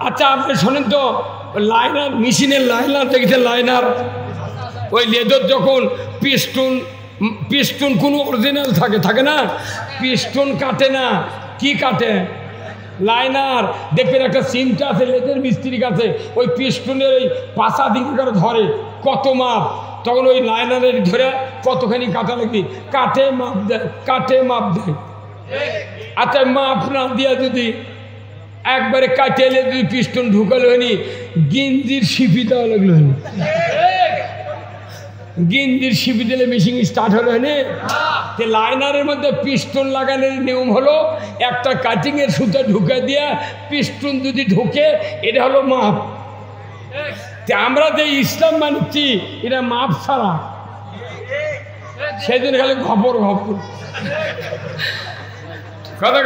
আচ্ছা আপনি শোনেন তো, লাইনার মেশিনের লাইনার দেখেছেন? লাইনার ওই লেদার যখন পিস্টন কোনো অরিজিনাল থাকে না, পিস্টন কাটে না, কি কাটে? লাইনার। দেখবেন একটা চিমটা আছে লেদের মিস্ত্রির কাছে, ওই পিস্টনের এই পাশা দিকে ধরে, কত মাপ তখন ওই লাইনারের ধরে কতখানি কাটা লাগবে, কাটে মাপ দেয়, কাটে মাপ দেয়। আচ্ছা মাপ না দিয়া যদি একবারে কাটে এলে যদি পিস্টন ঢুকালো হয়নি, গিঞ্জির শিপি দেওয়া লাগলো হয়নি, গিঞ্জির শিপি দিলে মেশিন স্টার্ট হলো হয়নি। লাইনারের মধ্যে পিস্টন লাগানোর নিয়ম হলো একটা কাটিংয়ের সুতা ঢুকে দিয়া পিস্টন যদি ঢুকে, এটা হলো মাপ। আমরা যে ইসলাম মানছি এটা মাপ ছাড়া, সেই জন্য খালি খবর খবর কথা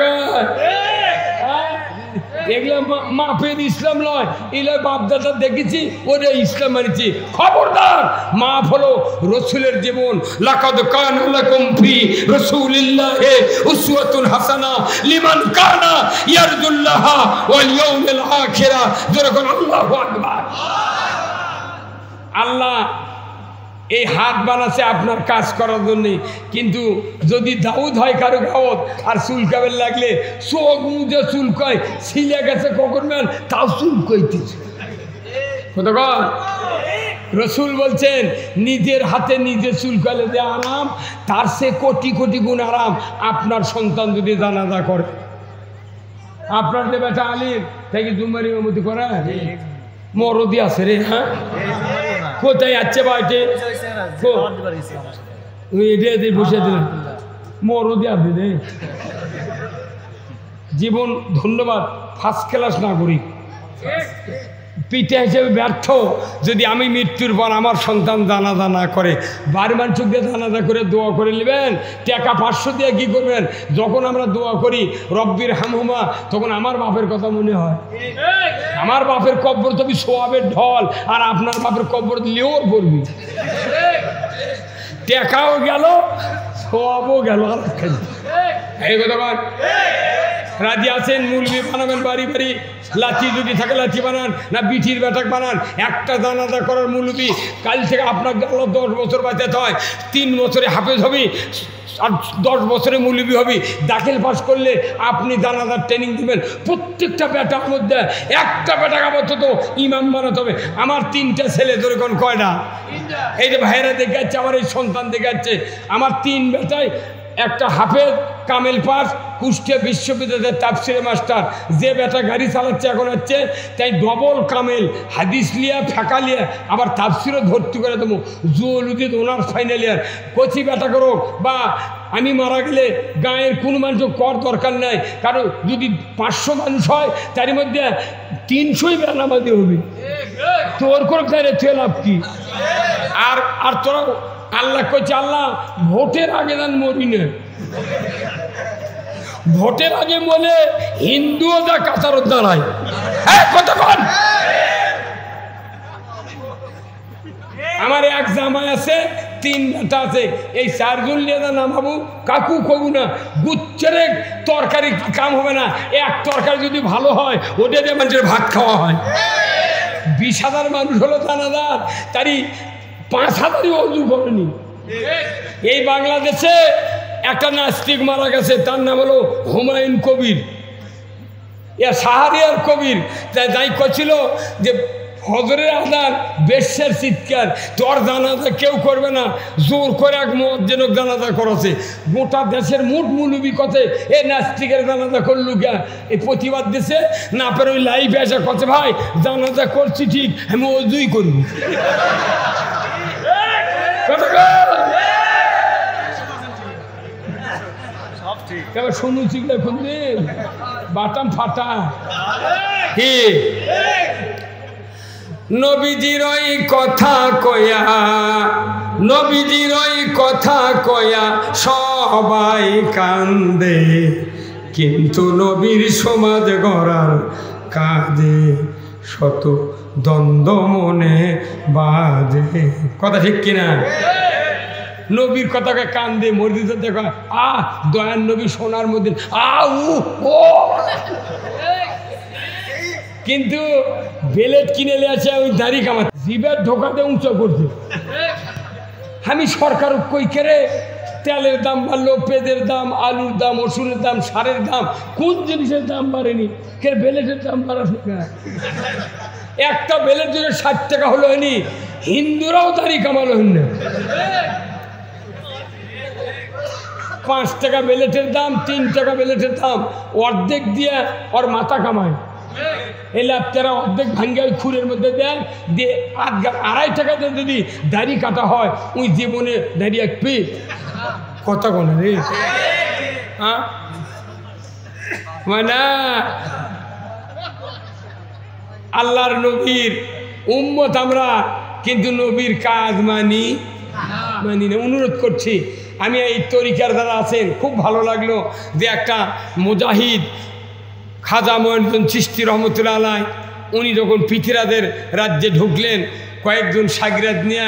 এগুলো মাপের ইসলাম নয়, এগুলো বাপদাদা দেখেছি ওরে ইসলাম মানছি। খবরদার, মাপ হলো রসুলের জীবন। লাকাদ কানা লাকুম ফি রাসূলিল্লাহি উসওয়াতুন হাসানা লিমান কানা ইয়ারজুল্লাহ ওয়াল ইয়াউমিল আখিরা। যখন আল্লাহু আকবার। আল্লাহ এই হাত বানাচ্ছে আপনার কাজ করার জন্যে, কিন্তু যদি দাউদ হয় কারো গাওত আর চুলকাবের লাগলে চোখ মুজে চুলকায়, ছিলে গেছে কখন ম্যান তাও চুলকাইতেছে। কতক্ষণ রসুল বলছেন নিজের হাতে নিজে চুলকালে যে আরাম, তার সে কোটি কোটি গুণ আরাম আপনার সন্তান যদি জানাজা করে। আপনার যে বেটা আলিম তাই জুমারি মতো করা মরদি আছে রে। হ্যাঁ, কোথায় যাচ্ছে বাড়িতে বসে দিলেন মরদি আছে রে। জীবন ধন্যবাদ, ফার্স্ট ক্লাস নাগরিক। পিতা হিসেবে ব্যর্থ যদি আমি মৃত্যুর পর আমার সন্তান জানাজা না করে। বাড়ি মানুষ দিয়ে জানাজা করে দোয়া করে নেবেন, টাকা 500 দিয়ে কী করবেন? যখন আমরা দোয়া করি রব্বির হামহুমা, তখন আমার বাপের কথা মনে হয়। আমার বাপের কব্বর তুমি সোয়াবের ঢল, আর আপনার বাপের কব্বর লিওর পড়বি। টাকাও গেল, সোয়াবও গেল। এই কথা রাজি আছেন? মুরগি বানাবেন বাড়ি বাড়ি, লাঠি যদি থাকে লাঠি বানান, না বিটির ব্যাটাক বানান। একটা জানাজা করার মুরব্বি কাল থেকে আপনার 10 বছর বাঁচাতে হয়, 3 বছরে হাফেজ হবি আর 10 বছরে মুরব্বি হবি। দাখিল পাস করলে আপনি জানাজার ট্রেনিং দেবেন। প্রত্যেকটা ব্যাটার মধ্যে একটা ব্যাটাকে আপাতত ইমাম বানাতে হবে। আমার 3টা ছেলে, ধরে কোন কয়টা? এই যে ভাইয়েরা দেখে যাচ্ছে, আমার এই সন্তান দেখে যাচ্ছে, আমার 3 বেটায় একটা হাফেজ কামেল পাস, কুষ্টিয়া বিশ্ববিদ্যালয়ের তাফসিরের মাস্টার। যে বেটা গাড়ি চালাচ্ছে এখন হচ্ছে তাই ডবল কামেল, হাদিস লিয়া ফাঁকা লিয়া আবার তাফসিরও ভর্তি করে দেবো। জুওলজিত অনার্স ফাইনাল ইয়ার। কচি বেটা করো বা আমি মারা গেলে গাঁয়ের কোনো মানুষের কর দরকার নাই, কারণ যদি 500 মানুষ হয় তার মধ্যে 300ই বেনামাজি হবে। তোর করে তাই তুই লাভ কি? আর তোরা আল্লাহ কইছে, আল্লাহ ভোটের আগে যান মরি না। ভোটের আগে বলে হিন্দুও যা কাতারত দাঁড়ায়। কতক্ষণ আমার এক জামাই আছে, 3 বেটা আছে, এই 4 জন নিয়ে নামাবো। কাকু কবু না, গুচ্ছের তরকারি কাম হবে না। এক তরকারি যদি ভালো হয় ওটা দিয়ে মানুষের ভাত খাওয়া হয়। 20,000 মানুষ হলো জানাজার, তারই 5,000ই অজু করেনি। এই বাংলাদেশে একটা নাস্তিক মারা গেছে, তার নাম হলো হুমায়ুন কবির, সাহারিয়ার কবির। তাই করছিল যে হজরের আদান বেশ্যার চিৎকার, তোর জানাজা কেউ করবে না, জোর করে এক মুয়াজ্জিনক জানাজা করেছে। গোটা দেশের মুঠ মুলুবি কথে এ নাস্তিকের জানাজা করলু কে, এই প্রতিবাদ দিছে না পেরে ওই লাইভে এসে কথা, ভাই জানাজা করছি ঠিক, আমি ওজুই করবি। শুনুছি বাটাম ফাটা। কি নবীজির ওই কথা কয়া, নবীজির ওই কথা কয়া সবাই কান্দে, কিন্তু নবীর সমাজ গড়ার কাজে শত দ্বন্দ্ব মনে বাজে। কথা ঠিক কিনা? নবীর কথাকে কান্দে মসজিদে দেখো, দয়ার নবী সোনার মধ্যে কিন্তু বেলেট কিনে নিয়েছে ওই দাড়ি কামাতে, জিবের ঢোকাতে উঁচু করছে। আমি সরকার কই করে তেলের দাম বাড়লো, পেঁয়াজের দাম, আলুর দাম, ওষুধের দাম, সারের দাম, কোন জিনিসের দাম বাড়েনি? বেলেটের দাম বাড়াস না। একটা বেলের জন্য 60 টাকা হলো হয়নি, হিন্দুরাও দাড়ি কামালো হন না। 5 টাকা বেলেটের দাম, 3 টাকা বেলেটের দাম, অর্ধেক দিয়ে ওর মাথা কামায়। এই ল্যাপটারা অর্ধেক ভাঙ্গে ওই খুরের মধ্যে দেন দিয়ে 2.5 টাকাতে যদি দাড়ি কাটা হয়, ওই জীবনে দাড়ি এক পি কথা কোনে রে। হ্যাঁ মানে আল্লাহর নবীর উম্মত আমরা, কিন্তু নবীর কাজ মানি না। অনুরোধ করছি, আমি এই তরিকার যারা আছেন খুব ভালো লাগলো যে একটা মুজাহিদ খাজা মঈনুদ্দিন চিশতি রহমতুল্লাহ আলাইহ, উনি যখন পৃথিরাজের রাজ্যে ঢুকলেন কয়েকজন সাগিরাত নিয়ে,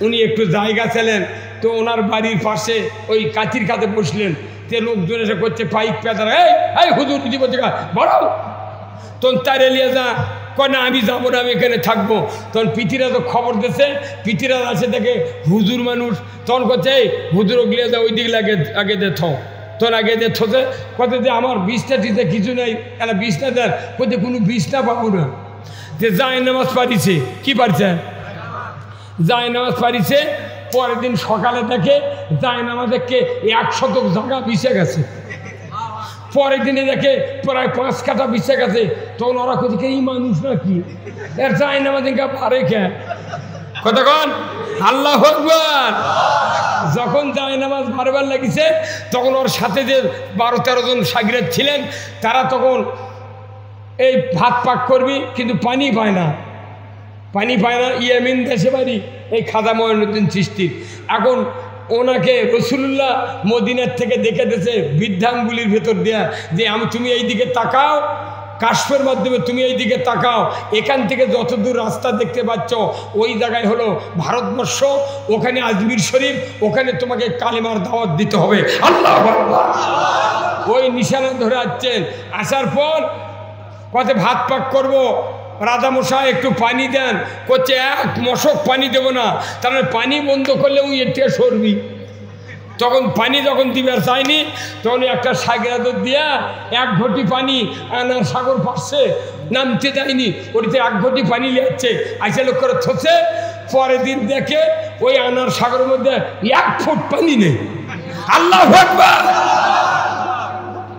উনি একটু জায়গা ছিলেন, তো ওনার বাড়ির পাশে ওই কাঠির কাছে বসলেন। তে লোকজন এসে করছে পাইক পেদারা, এই হুজুর দিদি বলছে বড় তখন তার এলিয়া যা কয় না আমি যাবো না, আমি এখানে থাকবো। তখন পৃথিরাজ খবর দিয়েছে, পৃথিরাজ আছে দেখে হুজুর মানুষ, তখন করছে এই হুজুর গিয়ে যা ওই দিকে আগে দে থ, তোর আগে দে থসে কত যে আমার বিছনা টিতে কিছু নেই, একটা বিছনা দেন, কোথায় কোনো বিছনা পাবো না। যে যায় নামাজ পারিছে, কি পারছে যায় নামাজ পারিছে। পরের দিন সকালে দেখে যায় নামাজকে 1 শতক জায়গা বিছে গেছে। পরের দিনে দেখে প্রায় 5 কাঠা বিছে গেছে। তখন ওরা কোথায় এই মানুষ নাকি, এর যায় নামাজ পারে কে কতক্ষণ আল্লাহু আকবার। যখন যায় নামাজ বারবার লাগিছে, তখন ওর সাথে যে 12-13 জন সাগিরাত ছিলেন, তারা তখন এই ভাত পাক করবি, কিন্তু পানি পায় না। ইয়েমেন দেশে বাড়ি এই খাজা মঈনুদ্দিন চিশতির। এখন ওনাকে রসুলুল্লাহ মদিনার থেকে দেখে দিয়েছে বৃদ্ধাঙ্গুলির ভেতর দেয়া যে তুমি এই দিকে তাকাও, কাশফের মাধ্যমে তুমি এই দিকে তাকাও, এখান থেকে যতদূর রাস্তা দেখতে পাচ্ছ ওই জায়গায় হলো ভারতবর্ষ, ওখানে আজমির শরীফ, ওখানে তোমাকে কালেমার দাওয়াত দিতে হবে। আল্লাহু আকবার। ওই নিশানা ধরে আসছেন। আসার পর কতে ভাত পাক করবো, রাজামশাই একটু পানি দেন, করছে 1 মশক পানি দেবো না, তার পানি বন্ধ করলে ওই এটা সরবি। তখন পানি যখন দিবার চায়নি, তখন একটা সাগিরাত দিয়া 1 ঘটি পানি আনার সাগর পাশে নামতে যায়নি, ওটিতে 1 ঘটি পানি লিয়াচ্ছে, আইসা লোক করে থসে। পরের দিন দেখে ওই আনার সাগরের মধ্যে 1 ফুট পানি নেই। আল্লাহু আকবার।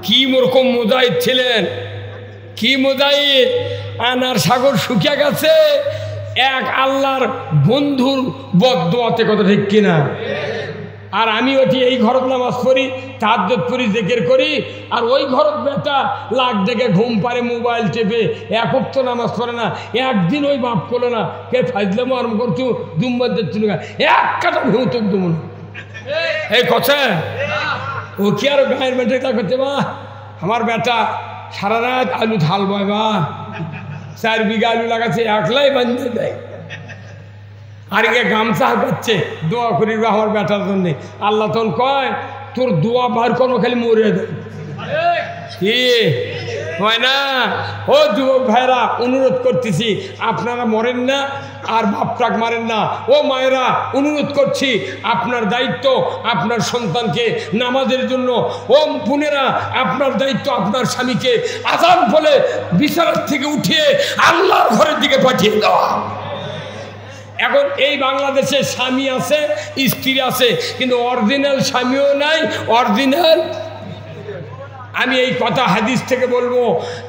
কি রকম মুজাহিদ ছিলেন, কি মুজাহিদ। আনার সাগর শুকিয়ে গেছে এক আল্লাহর বন্ধুর বদদোয়াতে, কথা ঠিক কিনা। আর আমি ওটি এই ঘরত নামাজ পড়ি, তাহাজ্জুদ পড়ি, জিকির করি, আর ওই ঘরত বেটা লাখ দেখে ঘুম পারে, মোবাইল টেপে, 1 ওয়াক্ত নামাজ পড়ে না। একদিন ওই বাপ করলো না, কে ফাইজলামো আরম্ভ করছু দুম্বার দিচ্ছু না, 1 কাটা ভেউ তোক দেবো না। এই কথা ও কি আর গায়ের বেটে তা করছে, মা আমার বেটা সারা রাত আলু ঢাল বয়, বা 4 বিঘা আলু লাগাচ্ছে, একলাই বাঁধতে দেয়। আর একে গামছা হাঁকাচ্ছে, দোয়া করি আমার বেটার জন্যে। আল্লাহ তখন কয় তোর দোয়া বার কোনো খালি মরে দেয়। কি হয় না? ও যুবক ভাইরা, অনুরোধ করতেছি, আপনারা মরেন না আর বাপটাক মারেন না। ও মায়েরা, অনুরোধ করছি, আপনার দায়িত্ব আপনার সন্তানকে নামাজের জন্য, ও বোনেরা আপনার দায়িত্ব আপনার স্বামীকে আযান বলে বিছানার থেকে উঠিয়ে আল্লাহর ঘরের দিকে পাঠিয়ে দেওয়া। এখন এই বাংলাদেশে স্বামী আছে, স্ত্রী আছে, কিন্তু অরিজিনাল স্বামীও নাই, অরিজিনাল। আমি এই কথা হাদিস থেকে বলবো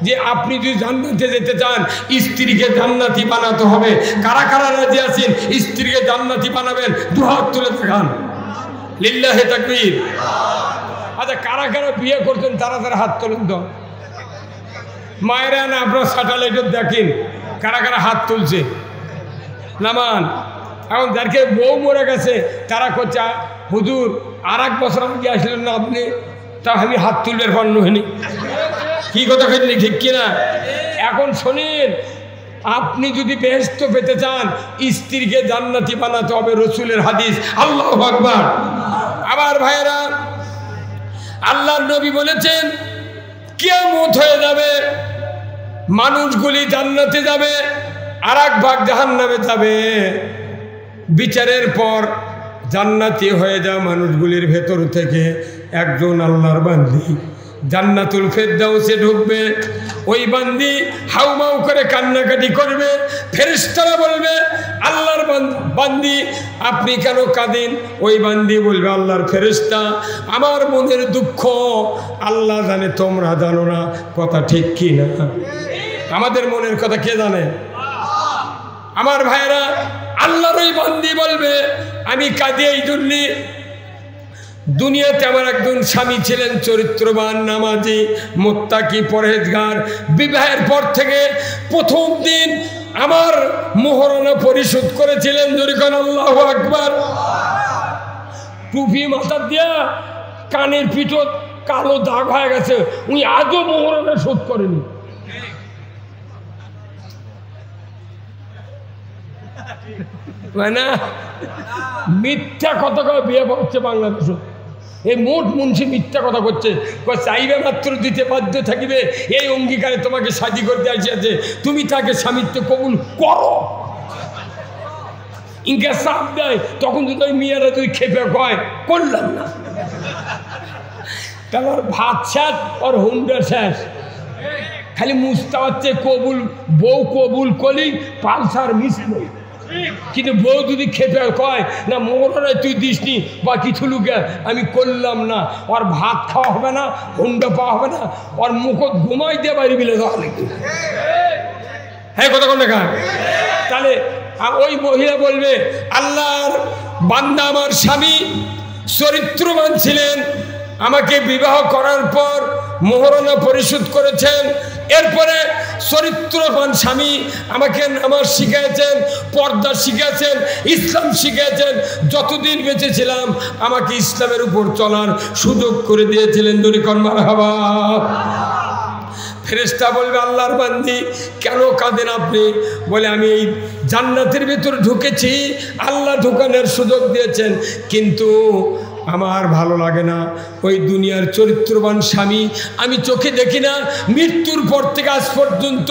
যে আপনি যদি জান্নাতে যেতে চান, স্ত্রীকে জান্নাতি বানাতে হবে। কারা কারা রাজি আছেন স্ত্রীকে জান্নাতি বানাবেন? 2 হাত তুলে দেখান, লিল্লাহি তাকবীর। আচ্ছা, কারা কারা বিয়ে করছেন তারা হাত তোলেন তো। মায়েরা না, আপনার স্যাটেলাইটে দেখেন কারা কারা হাত তুলছে, নামান। এখন যাকে বউ মরে গেছে তারা করছে হুজুর আর 1 বছর আগে আসলেন না আপনি, তা আমি হাত তুলবের পারল হয়নি। কি কথা খেলি, ঠিক কিনা? এখন শোনেন, আপনি যদি বেহেশত পেতে চান, স্ত্রীকে জান্নাতি বানাতে হবে, রসুলের হাদিস। আল্লাহু আকবার। আবার ভাইয়েরা, আল্লাহর নবী বলেছেন কিয়ামত হয়ে যাবে, মানুষগুলি জান্নাতে যাবে, আর 1 ভাগ জাহান্নামে যাবে। বিচারের পর জান্নাতি হয়ে যাওয়া মানুষগুলির ভেতর থেকে একজন আল্লাহর বান্দী জান্নাতুল ফেরদাউসে ঢুকবে। ওই বান্দি হাউমাউ করে কান্নাকাটি করবে। ফেরেশতারা বলবে আল্লাহর বান্দি আপনি কেন কাঁদেন? ওই বান্দি বলবে আল্লাহর ফেরেশতা আমার মনের দুঃখ আল্লাহ জানে, তোমরা জানো না। কথা ঠিক কি না? আমাদের মনের কথা কে জানে? আমার ভাইরা, আল্লাহর ওই বান্দি বলবে আমি কাঁদি এই জন্যে, দুনিয়াতে আমার একজন স্বামী ছিলেন চরিত্রবান, নামাজি, মুত্তাকি, পরহেজগার। বিবাহের পর থেকে প্রথম দিন আমার মোহরানা পরিশোধ করেছিলেন। জোরে কোন আল্লাহু আকবার। টুপি মাথা দিয়া কানের পিঠত কালো দাগ হয়ে গেছে, উনি আজও মোহরানা শোধ করেনি। মানে মিথ্যা কথা কয়ে বিয়ে করছে বাংলাদেশে। এই মোট মুন্সি মিথ্যা কথা করছে, চাইবে মাত্র দিতে বাধ্য থাকিবে, এই অঙ্গীকারে তোমাকে শাদী করতে আসিয়াছে, তুমি তাকে স্বামীত্ব কবুল করো। ইনকে চাপ দেয়, তখন যদি ওই মেয়েরা তুই খেপে কয় করলাম না, তারপর ভাত শেষ ওর হুন্ডা শেষ, খালি মুস্তা হচ্ছে কবুল, বউ কবুল করি পালসার মিশলো। কিন্তু বউ যদি খেতে কয় না মোহরানায় তুই দিসনি বা কিছু লুকে আমি করলাম না, ওর ভাত খাওয়া হবে না, হুন্ডা পাওয়া হবে না, ওর মুখত ঘুমাই দিয়ে বাড়ি বিলে দেওয়া লাগবে। হ্যাঁ কথা কোন দেখা? তাহলে ওই মহিলা বলবে আল্লাহর বান্দা আমার স্বামী চরিত্রবান ছিলেন, আমাকে বিবাহ করার পর মোহরানা পরিশোধ করেছেন, এরপরে চরিত্রবান স্বামী আমাকে নামাজ শিখিয়েছেন, পর্দা শিখিয়েছেন, ইসলাম শিখিয়েছেন, যতদিন বেঁচে ছিলাম আমাকে ইসলামের উপর চলার সুযোগ করে দিয়েছিলেন। জোরে কর মারহাবা। ফেরেশতা বলবে আল্লাহর বান্দি কেন কাঁদেন আপনি? বলে আমি এই জান্নাতের ভিতর ঢুকেছি, আল্লাহ ঢুকানোর সুযোগ দিয়েছেন, কিন্তু আমার ভালো লাগে না। ওই দুনিয়ার চরিত্রবান স্বামী আমি চোখে দেখি না, মৃত্যুর পর থেকে আজ পর্যন্ত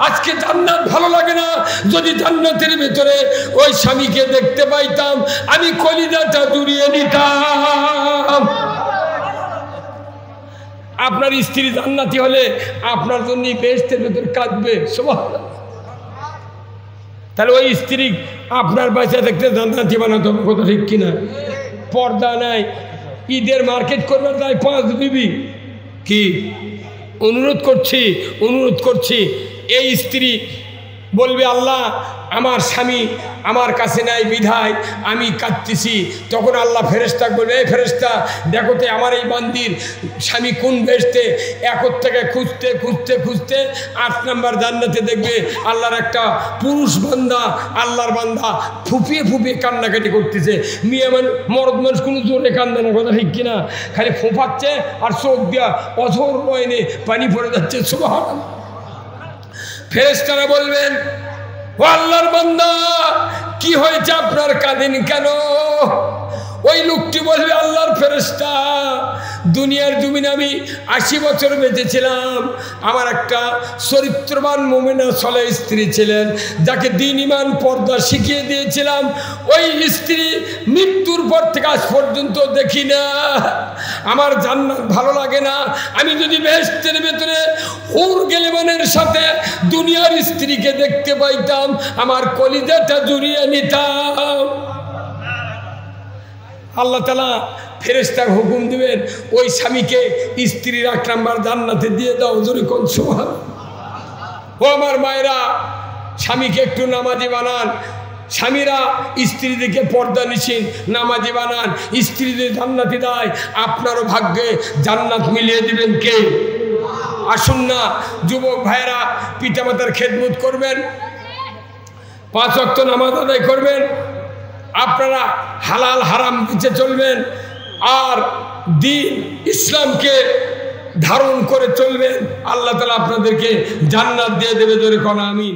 আজকে জান্নাত ভালো লাগে না। যদি জান্নাতের ভিতরে ওই স্বামীকে দেখতে পাইতাম আমি কলিজাটা জুড়িয়ে নিতাম। আপনার স্ত্রী জান্নাতি হলে আপনার জন্য বেহেশতের ভিতর কাঁদবে। সুবহানাল্লাহ। তাহলে ওই স্ত্রী আপনার বাচ্চা দেখতে জান্নাতি বানাতে হবে। কথা ঠিক কিনা? পর্দা নাই, ঈদের মার্কেট করবার তাই 5 বিবি কি অনুরোধ করছি এই স্ত্রী বলবে আল্লাহ আমার স্বামী আমার কাছে নাই বিধায় আমি কাঁদতেছি। তখন আল্লাহ ফেরেশতা বলবে এই ফেরেশতা দেখো তো আমার এই বান্দির স্বামী কোন বেহেশতে। একর থেকে খুঁজতে 8 নম্বর জান্নাতে দেখবে আল্লাহর একটা পুরুষ বান্দা, আল্লাহর বান্দা ফুপিয়ে কান্নাকাটি করতেছে। মেয়ে মরদ মানুষ কোনো জোরে কান্দে না। কথা ঠিক কিনা? খালি ফোঁপাচ্ছে আর চোখ দিয়া অঝোর নয়নে পানি পড়ে যাচ্ছে। সুবহানাল্লাহ। ফেরেশতারা বলবেন ও আল্লাহর বান্দা কি হয়েছে আপনার কাঁদেন কেন? ওই লোকটি বলবে আল্লাহর ফেরেশতা দুনিয়ার জমিনে আমি 80 বছর বেঁচেছিলাম, আমার একটা চরিত্রবান মুমিনা সালেহ স্ত্রী ছিলেন যাকে দ্বীন ঈমান পর্দা শিখিয়ে দিয়েছিলাম। ওই স্ত্রী মৃত্যুর পর থেকে আজ পর্যন্ত দেখি না। আমার জান্নাত ভালো লাগে না। আমি যদি বেহেশতের ভেতরে হুর গেলেমানের সাথে দুনিয়ার স্ত্রীকে দেখতে পাইতাম আমার কলিজাটা জুড়িয়ে নিতাম। আল্লাহ তাআলা ফেরেশতাকে হুকুম দিবেন ওই স্বামীকে স্ত্রীর 8 নম্বর জান্নাতে দিয়ে দাও। জোরে কোন সুবহানাল্লাহ। ও আমার মায়েরা, স্বামীকে একটু নামাজি বানান। স্বামীরা স্ত্রীদেরকে পর্দা নিশীন নামাজি বানান, স্ত্রীদের জান্নাতে দেয়। আপনারও ভাগ্যে জান্নাত মিলিয়ে দিবেন কে? আসুন না যুবক ভাইরা, পিতামাতার খেদমত করবেন, 5 ওয়াক্ত নামাজ আদায় করবেন, আপনারা হালাল হারাম বেঁচে চলবেন, আর দ্বীন ইসলামকে ধারণ করে চলবেন। আল্লাহ তাআলা আপনাদেরকে জান্নাত দিয়ে দেবে। জোরে কোন আমিন।